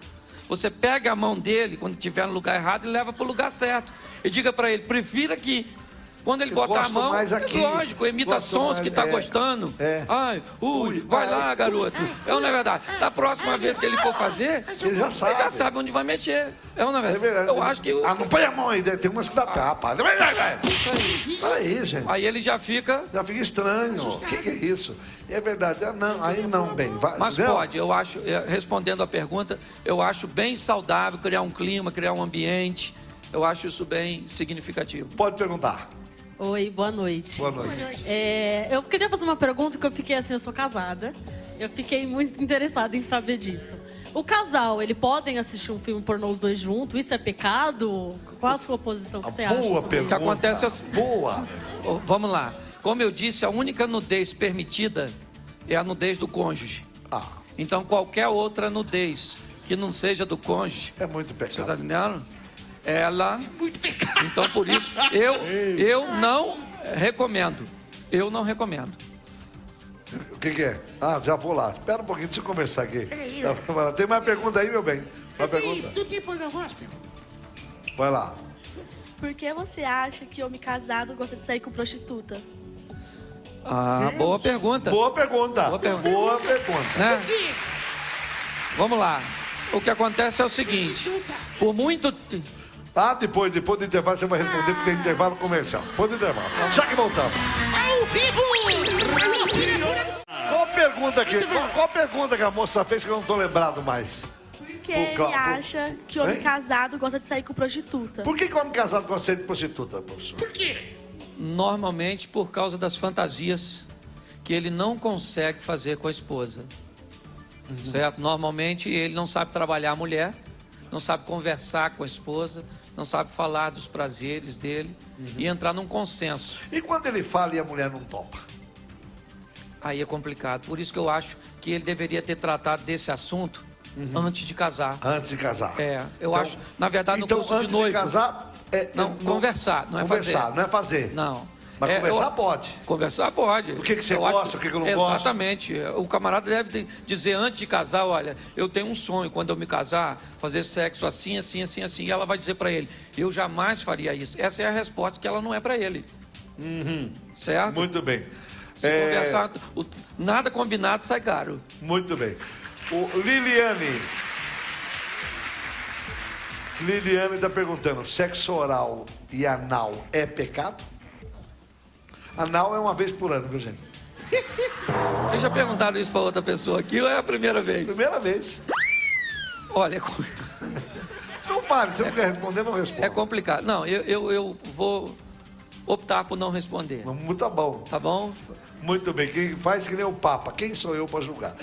Você pega a mão dele quando estiver no lugar errado e leva pro lugar certo. E diga para ele, prefira aqui. Quando ele botar a mão, lógico, emita sons que tá gostando. Ai, vai lá, garoto. Não é verdade? Da próxima vez que ele for fazer, ele já sabe onde vai mexer. Não é verdade? Eu acho que... não põe a mão aí, tem umas que dá tapa. Isso aí. Aí, gente. Aí ele já fica... Já fica estranho. O que é isso? É verdade. Aí não, bem. Mas pode, eu acho, respondendo a pergunta, eu acho bem saudável criar um clima, criar um ambiente. Eu acho isso bem significativo. Pode perguntar. Oi, boa noite. Boa noite. Eu queria fazer uma pergunta que eu fiquei assim, eu sou casada. Eu fiquei muito interessada em saber disso. O casal, eles podem assistir um filme pornô os dois juntos? Isso é pecado? Qual a sua posição que você acha? Boa pergunta. O que acontece é... Boa. Vamos lá. Como eu disse, a única nudez permitida é a nudez do cônjuge. Então qualquer outra nudez que não seja do cônjuge... É muito pecado. Você tá entendendo? Ela... Então, por isso, eu não recomendo. Eu não recomendo. O que é? Já vou lá. Espera um pouquinho, deixa eu conversar aqui. Tem mais pergunta aí, meu bem? Uma pergunta. Tu tem pornô gospel? Vai lá. Por que você acha que homem casado gosta de sair com prostituta? Boa pergunta. Boa pergunta. Boa pergunta. Né? Vamos lá. O que acontece é o seguinte. Por muito... Depois do intervalo você vai responder, porque tem intervalo comercial. Depois do intervalo. Já que voltamos. Ao vivo! Qual pergunta que a moça fez que eu não tô lembrado mais? Porque ele acha que homem casado gosta de sair com prostituta. Por que homem casado gosta de sair de prostituta, professor? Por quê? Normalmente por causa das fantasias que ele não consegue fazer com a esposa. Certo? Normalmente ele não sabe trabalhar a mulher, não sabe conversar com a esposa, não sabe falar dos prazeres dele e entrar num consenso. E quando ele fala e a mulher não topa? Aí é complicado. Por isso que eu acho que ele deveria ter tratado desse assunto antes de casar. Antes de casar. Eu acho, na verdade, no curso de noivo. Antes de casar, conversar, não é fazer. Conversar, não é fazer. Não. Mas conversar pode. Conversar pode. O que você gosta, o que eu não gosto. Exatamente. O camarada deve dizer antes de casar, olha, eu tenho um sonho, quando eu me casar, fazer sexo assim, assim, assim, assim. E ela vai dizer pra ele, eu jamais faria isso. Essa é a resposta que ela não é pra ele. Certo? Muito bem. Se conversar, nada combinado sai caro. Muito bem. Liliane está perguntando, sexo oral e anal é pecado? Anal é uma vez por ano, viu, gente? Vocês já perguntaram isso para outra pessoa aqui ou é a primeira vez? Primeira vez. Olha... Não fale, se você não quer responder, não responda. É complicado. Não, eu vou optar por não responder. Muito bom. Tá bom? Muito bem. Quem faz que nem o Papa. Quem sou eu para julgar?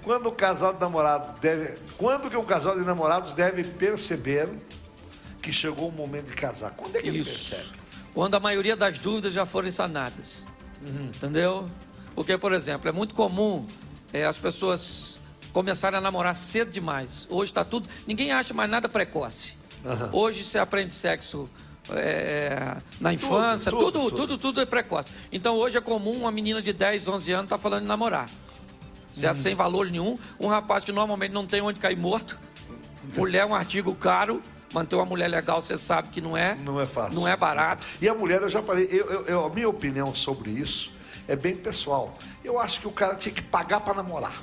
Quando o casal de namorados deve... Quando que um casal de namorados deve perceber que chegou o momento de casar? Quando é que ele percebe? Quando a maioria das dúvidas já foram sanadas. Entendeu? Porque, por exemplo, é muito comum as pessoas começarem a namorar cedo demais. Hoje está tudo... Ninguém acha mais nada precoce. Hoje você aprende sexo na infância, tudo é precoce. Então hoje é comum uma menina de 10, 11 anos estar falando de namorar. Certo? Sem valor nenhum. Um rapaz que normalmente não tem onde cair morto. Mulher é um artigo caro. Manter uma mulher legal, você sabe que não é. Não é fácil. Não é barato. E a mulher, eu já falei, a minha opinião sobre isso é bem pessoal. Eu acho que o cara tinha que pagar para namorar.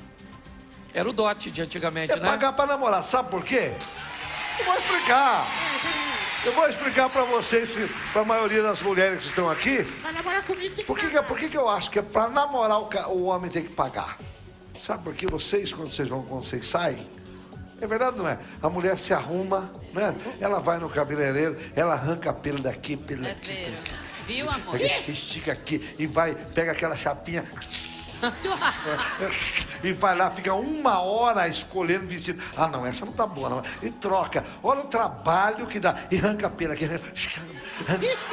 Era o dote de antigamente, né? Pagar para namorar, sabe por quê? Eu vou explicar. Eu vou explicar para vocês, para a maioria das mulheres que estão aqui, Vai namorar comigo, tem que por que eu acho que é para namorar o homem tem que pagar. Sabe por que vocês, quando vocês saem, é verdade, não é? A mulher se arruma, né? Ela vai no cabeleireiro, ela arranca pelo daqui, pelo daqui. Viu, amor? Estica aqui e vai, pega aquela chapinha e vai lá, fica 1 hora escolhendo vestido. Ah, não, essa não tá boa, não. E troca. Olha o trabalho que dá. E arranca pelo aqui.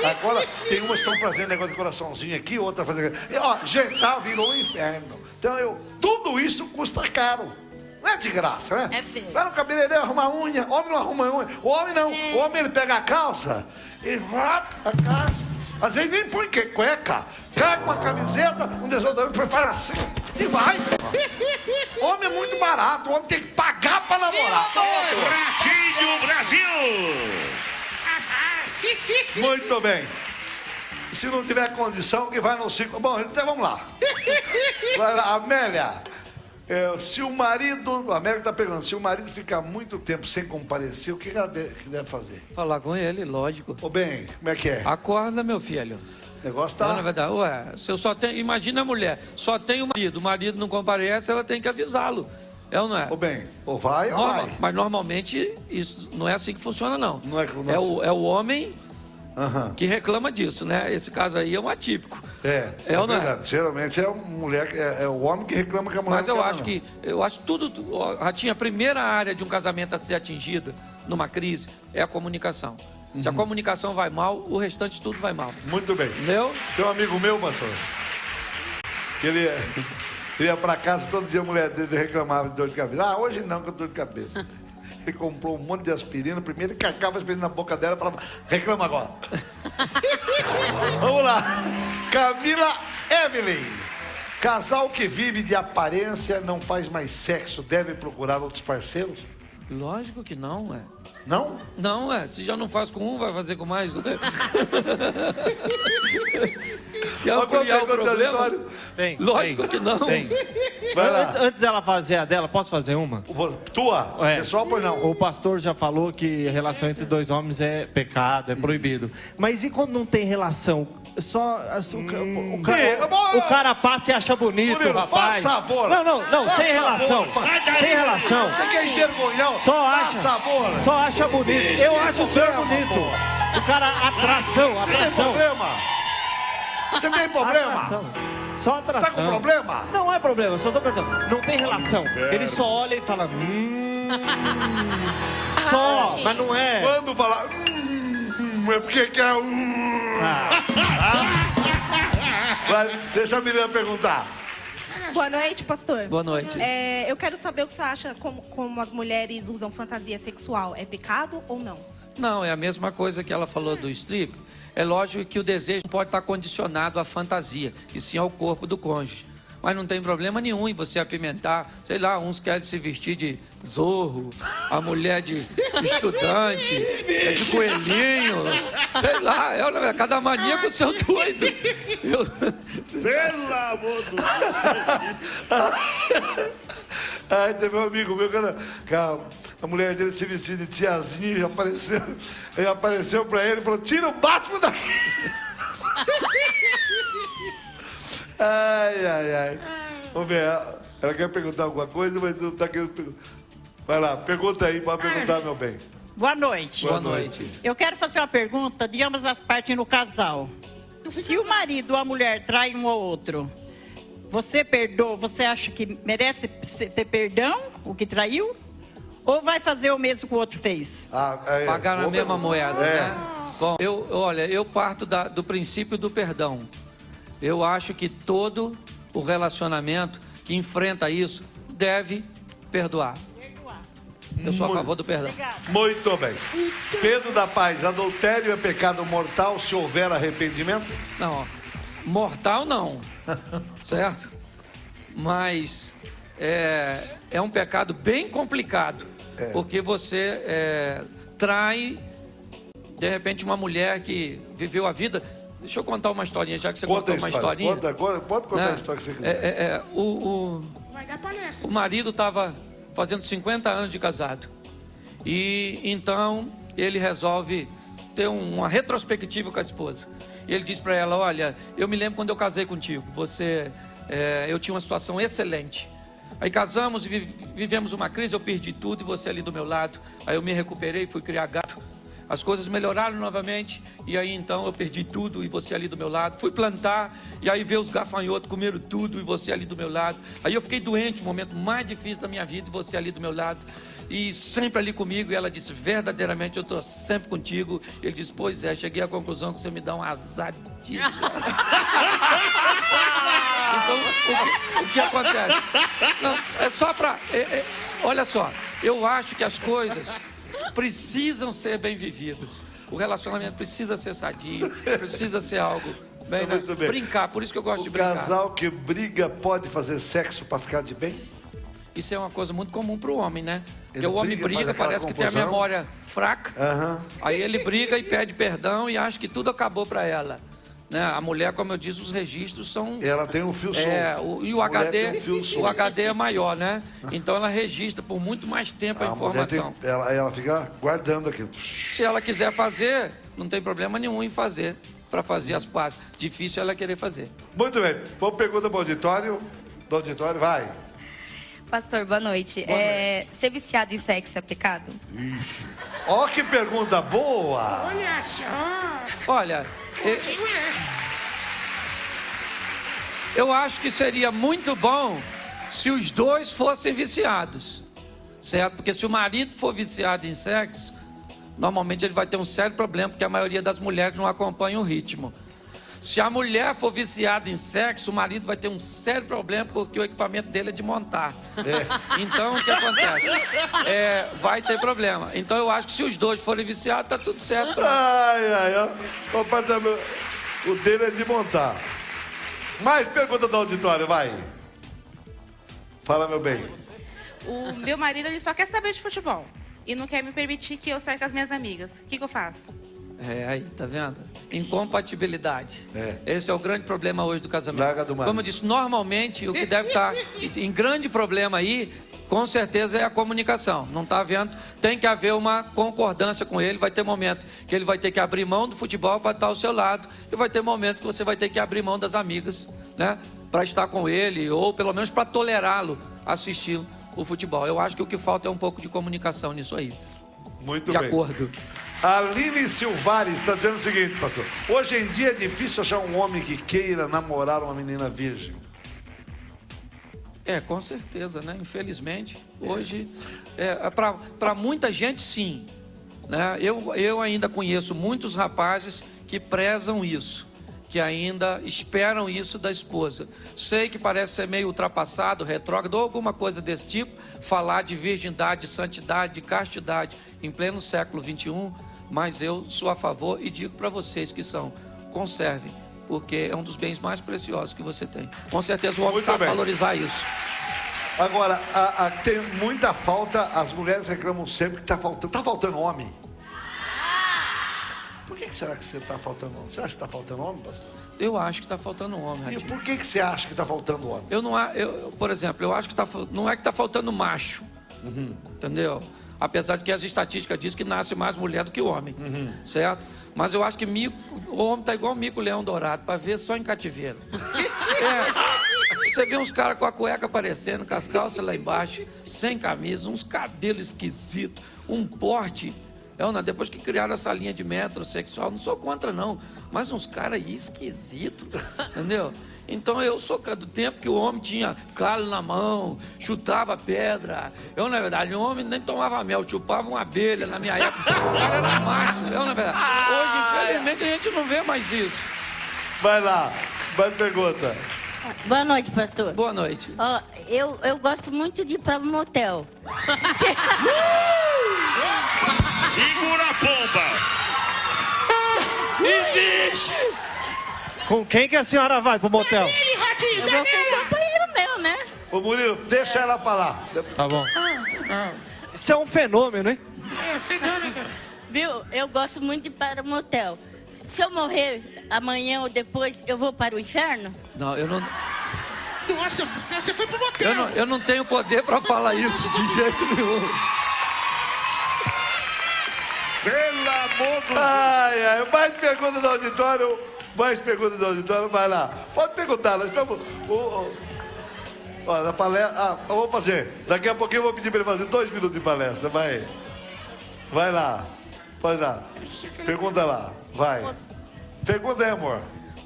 Agora tem umas que estão fazendo negócio de coraçãozinho aqui, outra fazendo. E, ó, jantar virou um inferno. Então tudo isso custa caro. Não é de graça, né? É feio. Vai no cabeleireiro arrumar unha. Homem não arruma unha. O homem não. O homem ele pega a calça e vai a calça. Às vezes nem põe cueca. Cai com uma camiseta, um desodorante, faz assim e vai. Homem é muito barato. O homem tem que pagar pra namorar. Ratinho Brasil! Muito bem. Se não tiver condição, que vai no ciclo. Bom, então vamos lá. Vai lá, Amélia. Se o marido, a Amélia está perguntando, se o marido ficar muito tempo sem comparecer, o que ela deve fazer? Falar com ele, lógico. Ô bem, como é que é? Acorda, meu filho. O negócio tá... Não, na verdade, se eu só tenho... Imagina a mulher, só tem o marido não comparece, ela tem que avisá-lo. É ou não é? Ô bem, ou vai ou vai. Mas normalmente isso não é assim que funciona, não. Não é o homem que reclama disso, né? Esse caso aí é um atípico. É ou não verdade. É? Geralmente é a mulher, é o homem que reclama que a mulher Mas não eu acho tudo, Ratinho, a primeira área de um casamento a ser atingida numa crise é a comunicação. Se a comunicação vai mal, o restante tudo vai mal. Muito bem. Entendeu? Tem um amigo meu, pastor, que ele ia pra casa, todo dia a mulher dele reclamava de dor de cabeça. Ah, hoje não, com dor de cabeça. Ele comprou um monte de aspirina, primeiro ele cacava a aspirina na boca dela e falava, reclama agora. Vamos lá. Camila Evelyn. Casal que vive de aparência, não faz mais sexo, deve procurar outros parceiros? Lógico que não, Não? Não, se já não faz com um, vai fazer com mais, né? Quer ampliar o problema? Lógico que não. Antes dela fazer a dela, posso fazer uma? Tua? Pessoal, pois não. O pastor já falou que relação entre dois homens é pecado, é proibido. Mas e quando não tem relação? Só o cara passa e acha bonito, Murilo, rapaz. faz favor. Não, sem relação. Sem relação. Você quer envergonhar? Só acha bonito. Eu acho o senhor bonito. O cara, atração. Você tem problema? Você tem problema? Só atração. Você tá com problema? Não é problema, só tô perguntando. Não tem relação. Ele só olha e fala. Só, mas não é. Quando falar. É porque quer. Vai, deixa a menina perguntar. Boa noite, pastor. Boa noite. Eu quero saber o que você acha como as mulheres usam fantasia sexual. É pecado ou não? Não, é a mesma coisa que ela falou do strip. É lógico que o desejo não pode estar condicionado à fantasia, e sim ao corpo do cônjuge. Mas não tem problema nenhum em você apimentar. Sei lá, uns querem se vestir de zorro, a mulher de estudante, de coelhinho. Sei lá, cada mania com o seu doido. Pelo amor do Ai, teve um amigo meu que a mulher dele se vestia de tiazinha e apareceu pra ele e falou, tira o Batman daqui. Ai. Vamos ver, ela quer perguntar alguma coisa, mas não tá querendo perguntar. Vai lá, pergunta aí, pode perguntar, meu bem. Boa noite. Boa noite. Eu quero fazer uma pergunta de ambas as partes no casal. Se o marido ou a mulher trai um ou outro, você perdoa, você acha que merece ter perdão, o que traiu? Ou vai fazer o mesmo que o outro fez? Pagar na mesma moeda, né? Bom, eu parto do princípio do perdão. Eu acho que todo o relacionamento que enfrenta isso deve perdoar. Eu sou a favor do perdão. Muito bem. Pedro da Paz, adultério é pecado mortal se houver arrependimento? Não, mortal não, certo? Mas é um pecado bem complicado, porque você trai, de repente, uma mulher que viveu a vida... Deixa eu contar uma historinha, já que você contou uma historinha. Pode contar a história que você quiser. Vai dar palestra. O marido estava fazendo 50 anos de casado. E então ele resolve ter uma retrospectiva com a esposa. E ele disse para ela, olha, eu me lembro quando eu casei contigo, eu tinha uma situação excelente. Aí casamos e vivemos uma crise, eu perdi tudo e você ali do meu lado. Aí eu me recuperei, fui criar gato. As coisas melhoraram novamente e aí então eu perdi tudo e você ali do meu lado. Fui plantar e aí veio os gafanhotos, comeram tudo e você ali do meu lado. Aí eu fiquei doente, o momento mais difícil da minha vida e você ali do meu lado. E sempre ali comigo e ela disse, verdadeiramente eu estou sempre contigo. Ele disse, pois é, cheguei à conclusão que você me dá um azar de... Então, o que acontece? Não, é só para... olha só, eu acho que as coisas precisam ser bem vividas. O relacionamento precisa ser sadio, precisa ser algo bem, né? Muito bem. Brincar, por isso que eu gosto de brincar. O casal que briga pode fazer sexo para ficar de bem? Isso é uma coisa muito comum para o homem, né? Porque Ele o homem briga, faz briga, aquela parece que tem a confusão. memória fraca. Aí ele briga e pede perdão e acha que tudo acabou para ela. Né? A mulher, como eu disse, os registros são... Ela tem um fio solto. E o HD, tem um fio solto. o HD é maior, né? Então ela registra por muito mais tempo a informação. Ela fica guardando aquilo. Se ela quiser fazer, não tem problema nenhum em fazer, para fazer as pazes. Difícil ela querer fazer. Muito bem. Vamos pergunta para o auditório. Do auditório, vai. Pastor, boa noite. Boa noite. Ser viciado em sexo é pecado? Ixi. Ó, que pergunta boa! Olha só. Olha, eu acho que seria muito bom se os dois fossem viciados, certo? Porque se o marido for viciado em sexo, normalmente ele vai ter um sério problema, porque a maioria das mulheres não acompanha o ritmo. Se a mulher for viciada em sexo, o marido vai ter um sério problema, porque o equipamento dele é de montar. Então, o que acontece? Vai ter problema. Então, eu acho que se os dois forem viciados, tá tudo certo. O apartamento, o dele é de montar. Mais pergunta do auditório, vai. Fala, meu bem. O meu marido, ele só quer saber de futebol. E não quer me permitir que eu saia com as minhas amigas. O que eu faço? Aí, tá vendo? Incompatibilidade. Esse é o grande problema hoje do casamento. Larga do marido. Como eu disse, normalmente o que deve estar em grande problema aí, com certeza é a comunicação. Não tá vendo? Tem que haver uma concordância com ele. Vai ter momento que ele vai ter que abrir mão do futebol para estar ao seu lado. E vai ter momento que você vai ter que abrir mão das amigas, né? Para estar com ele, ou pelo menos para tolerá-lo assistir o futebol. Eu acho que o que falta é um pouco de comunicação nisso aí. Muito bem. bem. De acordo. A Aline Silvares está dizendo o seguinte, pastor. Hoje em dia é difícil achar um homem que queira namorar uma menina virgem. Com certeza, né? Infelizmente, hoje, para muita gente, sim. Né? Eu ainda conheço muitos rapazes que prezam isso, que ainda esperam isso da esposa. Sei que parece ser meio ultrapassado, retrógrado, ou alguma coisa desse tipo, falar de virgindade, de santidade, de castidade em pleno século XXI, mas eu sou a favor e digo para vocês que conservem, porque é um dos bens mais preciosos que você tem. Com certeza o homem sabe valorizar isso. Agora, tem muita falta, as mulheres reclamam sempre que está faltando homem. Por que será que você está faltando homem? Você acha que está faltando homem, pastor? Eu acho que está faltando homem, Radinho. E por que você acha que está faltando homem? Por exemplo, eu acho que não é que está faltando macho, entendeu? Apesar de que as estatísticas dizem que nasce mais mulher do que homem, certo? Mas eu acho que o homem está igual mico-leão dourado, para ver só em cativeiro. Você vê uns caras com a cueca aparecendo, com as calças lá embaixo, sem camisa, uns cabelos esquisitos, um porte. Depois que criaram essa linha de metrosexual, não sou contra não, mas uns caras esquisitos, entendeu? Então eu sou do tempo que o homem tinha calo na mão, chutava pedra. Na verdade, o homem nem tomava mel, chupava uma abelha na minha época. O cara era macho, na verdade. Hoje, infelizmente, a gente não vê mais isso. Vai lá, mais pergunta. Boa noite, pastor. Boa noite. Eu gosto muito de ir para o motel. Segura a bomba! E vixe! Com quem que a senhora vai pro motel? Ele, Radinho, Eu vou com o companheiro meu, né? Ô Murilo, deixa ela falar. Tá bom. Isso é um fenômeno, hein? Viu? Eu gosto muito de ir para o motel. Se eu morrer amanhã ou depois, eu vou para o inferno? Não, eu não... Nossa, você foi pro motel. Eu não tenho poder para falar isso de jeito nenhum. Pelo amor do... Ai, mais perguntas do auditório. Mais perguntas do auditório, vai lá. Pode perguntar, nós estamos... Ó, na palestra... eu vou fazer. Daqui a pouquinho eu vou pedir para ele fazer 2 minutos de palestra. Vai lá. Pode dar. Pergunta lá. Vai. Pergunta aí, amor.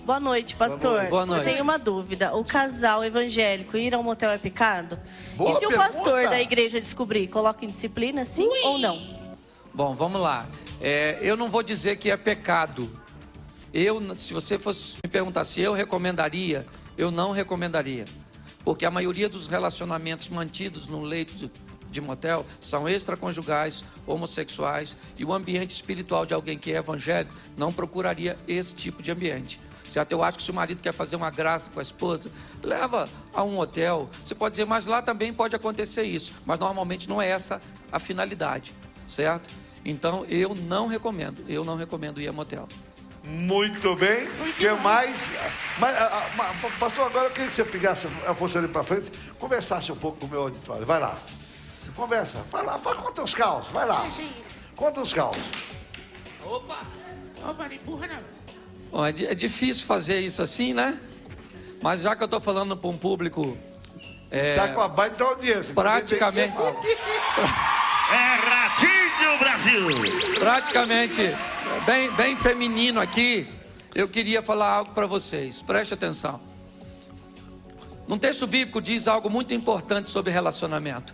Boa noite, pastor. Boa noite. Eu tenho uma dúvida. O casal evangélico ir ao motel é pecado? Boa e se pergunta. o pastor da igreja descobrir, coloca em disciplina, sim ou não? Bom, vamos lá. Eu não vou dizer que é pecado. Se você fosse me perguntar se eu recomendaria, eu não recomendaria. Porque a maioria dos relacionamentos mantidos no leito de motel são extraconjugais, homossexuais, e o ambiente espiritual de alguém que é evangélico não procuraria esse tipo de ambiente. Certo? Eu acho que se o marido quer fazer uma graça com a esposa, leva a um hotel. Você pode dizer, mas lá também pode acontecer isso. Mas normalmente não é essa a finalidade, certo? Então eu não recomendo ir a motel. Muito bem. O que mais? Pastor, agora eu queria que você ficasse, fosse ali para frente, conversasse um pouco com o meu auditório. Vai lá. Conversa. Vai lá, conta os caos. Vai lá. Conta os caos. Opa, não empurra não. Bom, é difícil fazer isso assim, né? Mas já que eu estou falando para um público... Tá com a baita audiência. Praticamente... É Ratinho Brasil! Praticamente bem feminino aqui, eu queria falar algo para vocês. Preste atenção. No texto bíblico diz algo muito importante sobre relacionamento.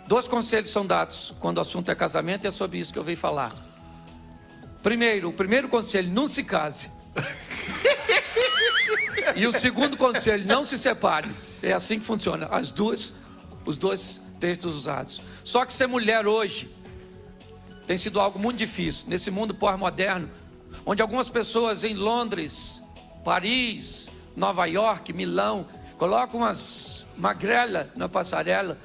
2 conselhos são dados quando o assunto é casamento, e é sobre isso que eu venho falar. O primeiro conselho, não se case. E o segundo conselho, não se separe. É assim que funciona, os dois textos usados. Só que ser mulher hoje tem sido algo muito difícil, nesse mundo pós-moderno, onde algumas pessoas em Londres, Paris, Nova York, Milão, colocam umas magrelas na passarela,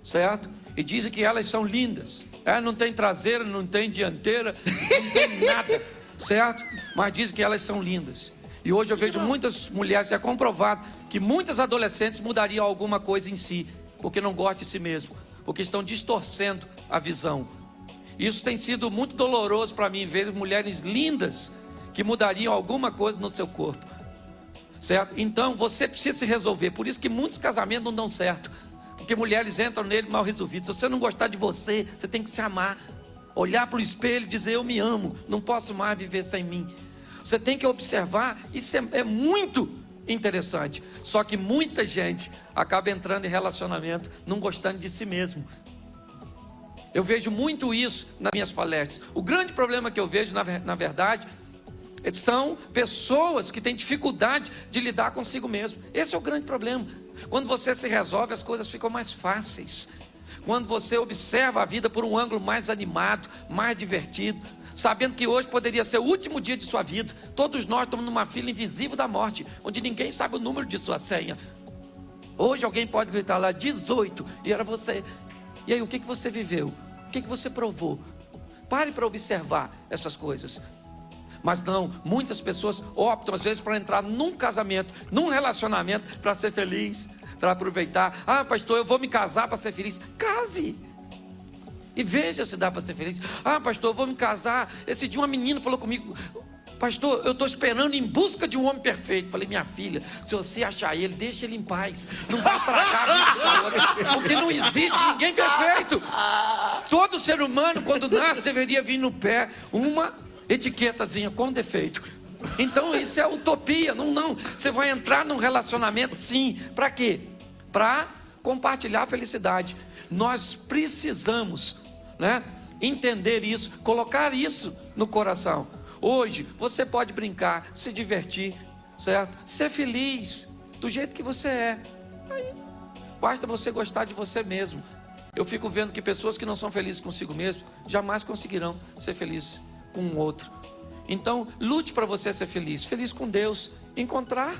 certo? E dizem que elas são lindas. Não tem traseira, não tem dianteira, não tem nada, certo? Mas dizem que elas são lindas. E hoje eu vejo muitas mulheres, é comprovado que muitas adolescentes mudariam alguma coisa em si, porque não gostam de si mesmo, porque estão distorcendo a visão. Isso tem sido muito doloroso para mim, ver mulheres lindas que mudariam alguma coisa no seu corpo, certo? Então você precisa se resolver. Por isso que muitos casamentos não dão certo, porque mulheres entram nele mal resolvidos. Se você não gostar de você, você tem que se amar, olhar para o espelho e dizer: eu me amo, não posso mais viver sem mim. Você tem que observar. Isso é muito interessante. Só que muita gente acaba entrando em relacionamento não gostando de si mesmo. Eu vejo muito isso nas minhas palestras. O grande problema que eu vejo, na verdade, são pessoas que têm dificuldade de lidar consigo mesmo. Esse é o grande problema. Quando você se resolve, as coisas ficam mais fáceis. Quando você observa a vida por um ângulo mais animado, mais divertido, sabendo que hoje poderia ser o último dia de sua vida. Todos nós estamos numa fila invisível da morte, onde ninguém sabe o número de sua senha. Hoje alguém pode gritar lá 18 e era você. E aí, o que você viveu? O que você provou? Pare para observar essas coisas. Mas não, muitas pessoas optam às vezes para entrar num casamento, num relacionamento, para ser feliz, para aproveitar. Pastor, eu vou me casar para ser feliz. Case! E veja se dá para ser feliz. Pastor, eu vou me casar. Esse dia uma menina falou comigo: pastor, eu estou esperando Em Busca de um Homem Perfeito. Falei: minha filha, se você achar ele, deixa ele em paz. Não vai estragar a vida da outra, porque não existe ninguém perfeito. Todo ser humano, quando nasce, deveria vir no pé uma etiquetazinha com defeito. Então isso é utopia. Não. Você vai entrar num relacionamento, sim. Para quê? Para compartilhar a felicidade. Nós precisamos, entender isso, colocar isso no coração. Hoje você pode brincar, se divertir, certo? Ser feliz do jeito que você é. Aí, basta você gostar de você mesmo. Eu fico vendo que pessoas que não são felizes consigo mesmo jamais conseguirão ser felizes com o outro. Então, lute para você ser feliz. Feliz com Deus. Encontrar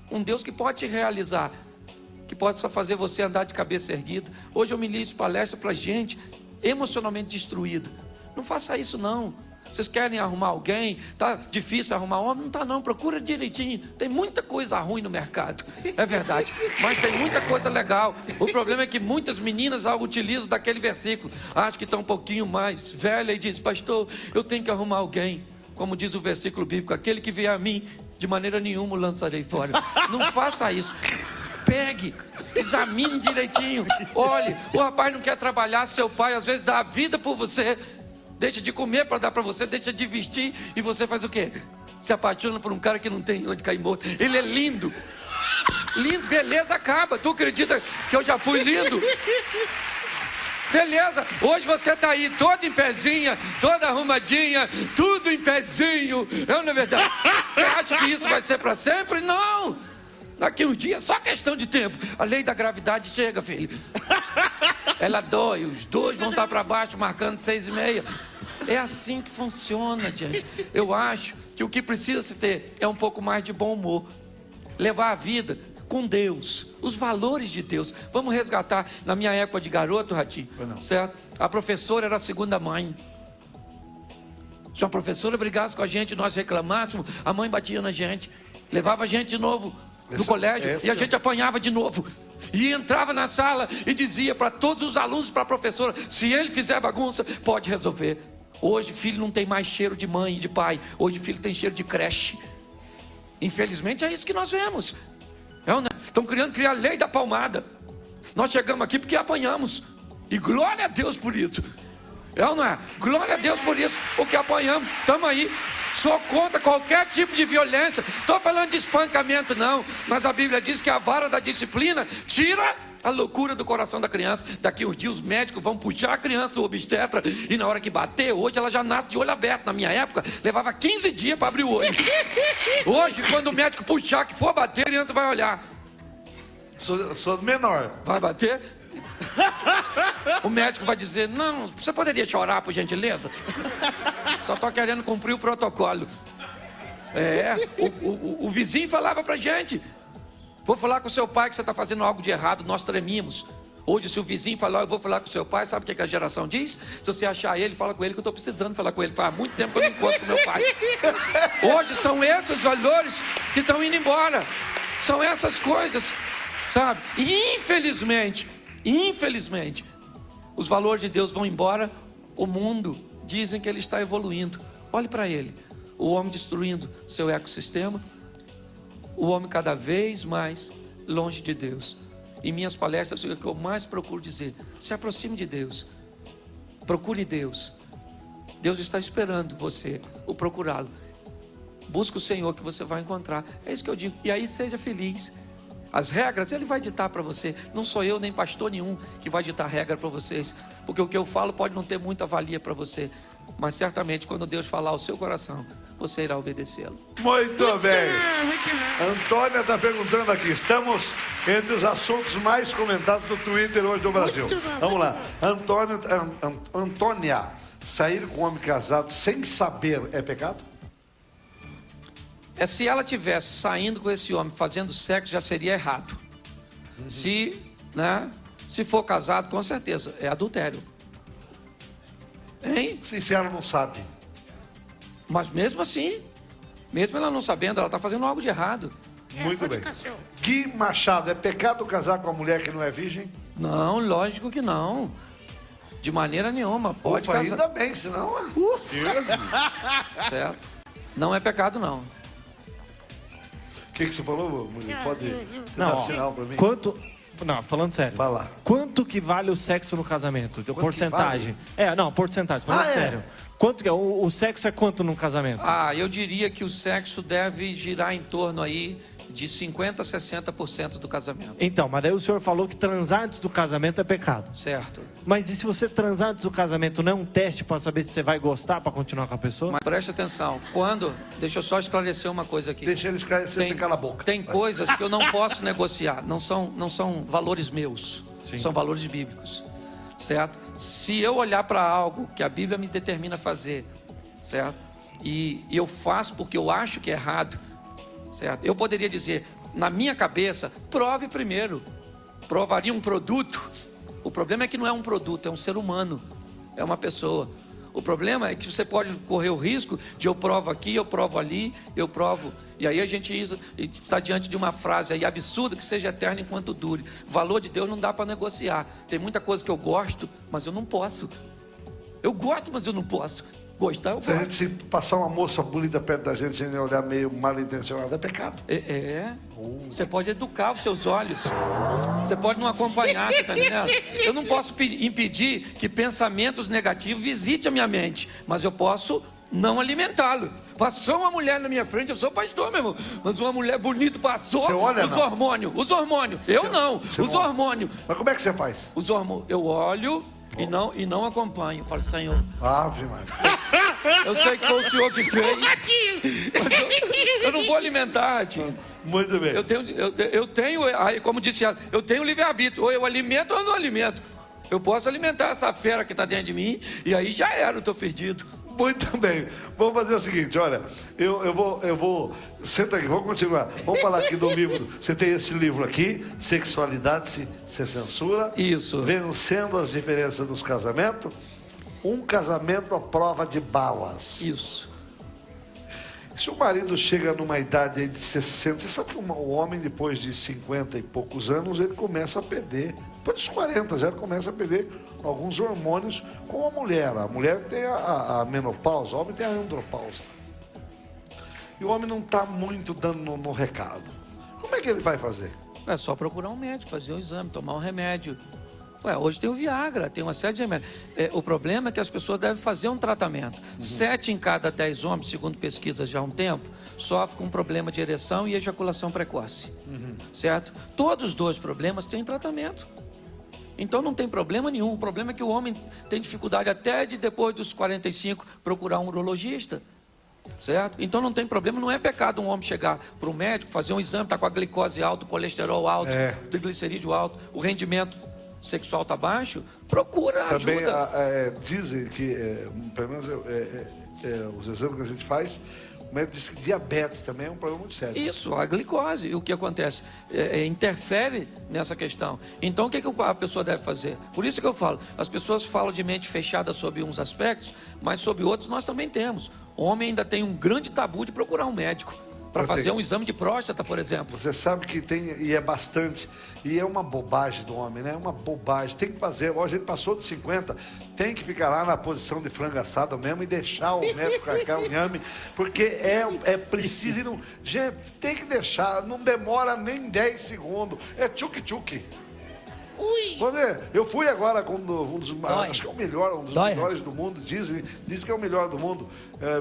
um Deus que pode te realizar, que pode só fazer você andar de cabeça erguida. Hoje eu ministro palestra para gente emocionalmente destruída. Não faça isso não. Vocês querem arrumar alguém? Tá difícil arrumar homem? Não tá não, procura direitinho. Tem muita coisa ruim no mercado, é verdade. Mas tem muita coisa legal. O problema é que muitas meninas utilizam daquele versículo. Acho que está um pouquinho mais velha e diz: pastor, eu tenho que arrumar alguém. Como diz o versículo bíblico, aquele que vier a mim, de maneira nenhuma o lançarei fora. Não faça isso. Pegue, examine direitinho. Olhe, o rapaz não quer trabalhar, seu pai às vezes dá a vida por você, deixa de comer para dar para você, deixa de vestir, e você faz o quê? Se apaixona por um cara que não tem onde cair morto. Ele é lindo. Lindo, beleza acaba. Tu acredita que eu já fui lindo? Beleza, hoje você está aí todo em pezinha, toda arrumadinha, tudo em pezinho. Não é verdade? Você acha que isso vai ser para sempre? Não! Daqui uns dias, só questão de tempo. A lei da gravidade chega, filho. Ela dói, os dois vão estar para baixo, marcando 6,5. É assim que funciona, gente. Eu acho que o que precisa se ter é um pouco mais de bom humor. Levar a vida com Deus, os valores de Deus. Vamos resgatar. Na minha época de garoto, Ratinho, certo? A professora era a segunda mãe. Se uma professora brigasse com a gente, nós reclamássemos, a mãe batia na gente, levava a gente de novo do colégio e a gente apanhava de novo. E entrava na sala e dizia para todos os alunos, para a professora: se ele fizer bagunça, pode resolver. Hoje filho não tem mais cheiro de mãe e de pai. Hoje filho tem cheiro de creche. Infelizmente é isso que nós vemos. Estão querendo criar a lei da palmada. Nós chegamos aqui porque apanhamos. E glória a Deus por isso. É ou não é? Glória a Deus por isso, porque apanhamos. Estamos aí. Sou contra qualquer tipo de violência. Estou falando de espancamento não. Mas a Bíblia diz que a vara da disciplina tira a loucura do coração da criança. Daqui uns dias os médicos vão puxar a criança, o obstetra, e na hora que bater, hoje ela já nasce de olho aberto. Na minha época, levava 15 dias para abrir o olho. Hoje, quando o médico puxar, que for bater, a criança vai olhar. Sou menor. Vai bater? O médico vai dizer: não, você poderia chorar, por gentileza? Só estou querendo cumprir o protocolo. O vizinho falava pra gente: vou falar com o seu pai que você está fazendo algo de errado. Nós tremíamos. Hoje, se o vizinho falar: eu vou falar com o seu pai, sabe o que a geração diz? Se você achar ele, fala com ele, que eu estou precisando falar com ele. Faz muito tempo que eu não encontro com meu pai. Hoje são esses valores que estão indo embora. São essas coisas, sabe? E infelizmente, os valores de Deus vão embora. O mundo, dizem que ele está evoluindo. Olhe para ele. O homem destruindo seu ecossistema. O homem cada vez mais longe de Deus. Em minhas palestras, o que eu mais procuro dizer: se aproxime de Deus. Procure Deus. Deus está esperando você, o procurá-lo. Busque o Senhor que você vai encontrar. É isso que eu digo. E aí seja feliz. As regras Ele vai ditar para você. Não sou eu nem pastor nenhum que vai ditar regra para vocês. Porque o que eu falo pode não ter muita valia para você. Mas certamente quando Deus falar ao seu coração, você irá obedecê-lo. Muito bem. Antônia está perguntando aqui. Estamos entre os assuntos mais comentados do Twitter hoje do Brasil. Vamos lá. Antônia, sair com um homem casado sem saber é pecado? Se ela estivesse saindo com esse homem, fazendo sexo, já seria errado. Se for casado, com certeza, é adultério. Hein? Se ela não sabe. Mas mesmo assim, mesmo ela não sabendo, ela está fazendo algo de errado. Muito bem. Gui Machado, é pecado casar com uma mulher que não é virgem? Não, lógico que não. De maneira nenhuma. Pode casar. Ainda bem, senão... Certo. Não é pecado, não. O que você falou, mulher? Pode dar sinal para mim? Não, falando sério. Fala. Quanto que vale o sexo no casamento? De porcentagem. Vale? Porcentagem. Falando sério. Quanto que é? O sexo é quanto num casamento? Eu diria que o sexo deve girar em torno aí de 50% a 60% do casamento. Então, mas daí o senhor falou que transar antes do casamento é pecado. Certo. Mas e se você transar antes do casamento, não é um teste para saber se você vai gostar para continuar com a pessoa? Mas preste atenção. Deixa eu só esclarecer uma coisa aqui. Deixa ele esclarecer, você cala a boca. Tem coisas que eu não posso negociar. Não são valores meus. Sim. São valores bíblicos. Certo? Se eu olhar para algo que a Bíblia me determina fazer, certo? E eu faço porque eu acho que é errado, certo? Eu poderia dizer, na minha cabeça, prove primeiro. Provaria um produto. O problema é que não é um produto, é um ser humano. É uma pessoa. O problema é que você pode correr o risco de eu provo aqui, eu provo ali, eu provo... E aí a gente está diante de uma frase aí absurda que seja eterna enquanto dure. O valor de Deus não dá para negociar. Tem muita coisa que eu gosto, mas eu não posso. Eu gosto, mas eu não posso. Gostar, eu gosto. Se passar uma moça bonita perto da gente sem olhar meio mal intencionado, é pecado. Você pode educar os seus olhos. Você pode não acompanhar, você tá entendendo? Eu não posso impedir que pensamentos negativos visitem a minha mente, mas eu posso não alimentá-lo. Passou uma mulher na minha frente, eu sou pastor, meu irmão, mas uma mulher bonita passou, os hormônios. Eu não, os hormônios. Mas como é que você faz? Os hormônios. Eu olho e não acompanho. Eu falo, Senhor. Ave Maria. Eu sei que foi o Senhor que fez. Eu não vou alimentar, tio. Muito bem. Eu tenho, como disse ela, eu tenho livre-arbítrio. Ou eu alimento ou eu não alimento. Eu posso alimentar essa fera que está dentro de mim e aí já era, eu estou perdido. Muito bem. Vamos fazer o seguinte, olha, eu vou... Senta aqui, vamos continuar. Vamos falar aqui do livro. Você tem esse livro aqui, Sexualidade se Censura. Isso. Vencendo as diferenças dos casamentos. Um casamento à prova de balas. Isso. Se o marido chega numa idade aí de 60, você sabe que o homem, depois de 50 e poucos anos, ele começa a perder. Depois dos 40, já começa a perder alguns hormônios com a mulher. A mulher tem a menopausa, o homem tem a andropausa. E o homem não está muito dando no recado. Como é que ele vai fazer? É só procurar um médico, fazer um exame, tomar um remédio. Hoje tem o Viagra, tem uma série de remédios. O problema é que as pessoas devem fazer um tratamento. 7 em cada 10 homens, segundo pesquisas já há um tempo, sofrem com problema de ereção e ejaculação precoce. Certo? Todos os dois problemas têm tratamento. Então não tem problema nenhum. O problema é que o homem tem dificuldade até de depois dos 45 procurar um urologista. Certo? Então não tem problema, não é pecado um homem chegar para o médico, fazer um exame, tá com a glicose alta, o colesterol alto, o triglicerídeo alto, o rendimento sexual está baixo, procura também ajuda. Dizem que, pelo menos os exames que a gente faz, o médico diz que diabetes também é um problema muito sério. Isso, a glicose. E o que acontece? Interfere nessa questão. Então, o que a pessoa deve fazer? Por isso que eu falo, as pessoas falam de mente fechada sobre uns aspectos, mas sobre outros nós também temos. O homem ainda tem um grande tabu de procurar um médico para fazer um exame de próstata, por exemplo. Você sabe que tem, e é bastante, e é uma bobagem do homem, né? É uma bobagem, tem que fazer. Hoje ele passou de 50, tem que ficar lá na posição de frango assado mesmo e deixar o médico carregar o inhame, porque é preciso. Não, gente, tem que deixar, não demora nem 10 segundos, é tchuc-tchuc. Eu fui agora com um dos, acho que é o melhor, um dos melhores do mundo, dizem que é o melhor do mundo,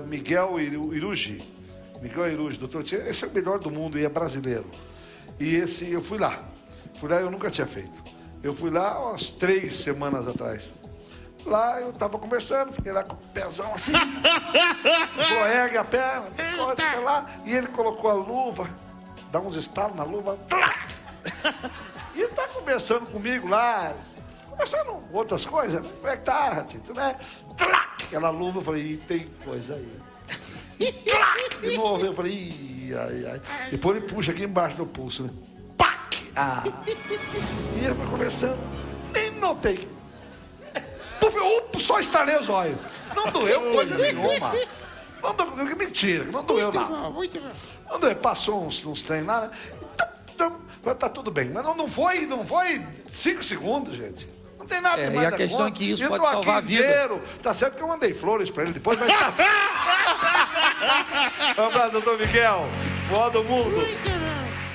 Miguel Irugi. Miguel Irugi, doutor, esse é o melhor do mundo e é brasileiro. E eu fui lá, eu nunca tinha feito. Eu fui lá umas 3 semanas atrás. Lá eu tava conversando, fiquei lá com o pezão assim. Falou, ergue a perna, fica lá. E ele colocou a luva, dá uns estalos na luva. E ele tá conversando comigo lá, conversando outras coisas. Como é que tá, Tito, né? Aquela luva, eu falei, tem coisa aí. De novo, eu falei, ai. Depois ele puxa aqui embaixo do pulso, né? Pac! E ele foi conversando, nem notei. Só estalei os olhos. Não doeu coisa nenhuma. Não doeu, mentira, não doeu nada. Não doeu, passou uns treinos lá, né? Tá tudo bem. Mas não foi 5 segundos, gente. Não tem nada demais. E a questão é que isso pode salvar a vida. Inteiro. Tá certo que eu mandei flores pra ele depois, mas tá. Um abraço, doutor Miguel. Boa do mundo.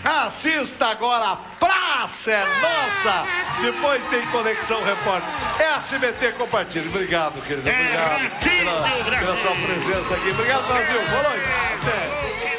Assista agora a Praça é Nossa. Depois tem Conexão Repórter. SBT, compartilhe. Obrigado, querido. Obrigado pela sua presença aqui. Obrigado, Brasil. Boa noite. Até.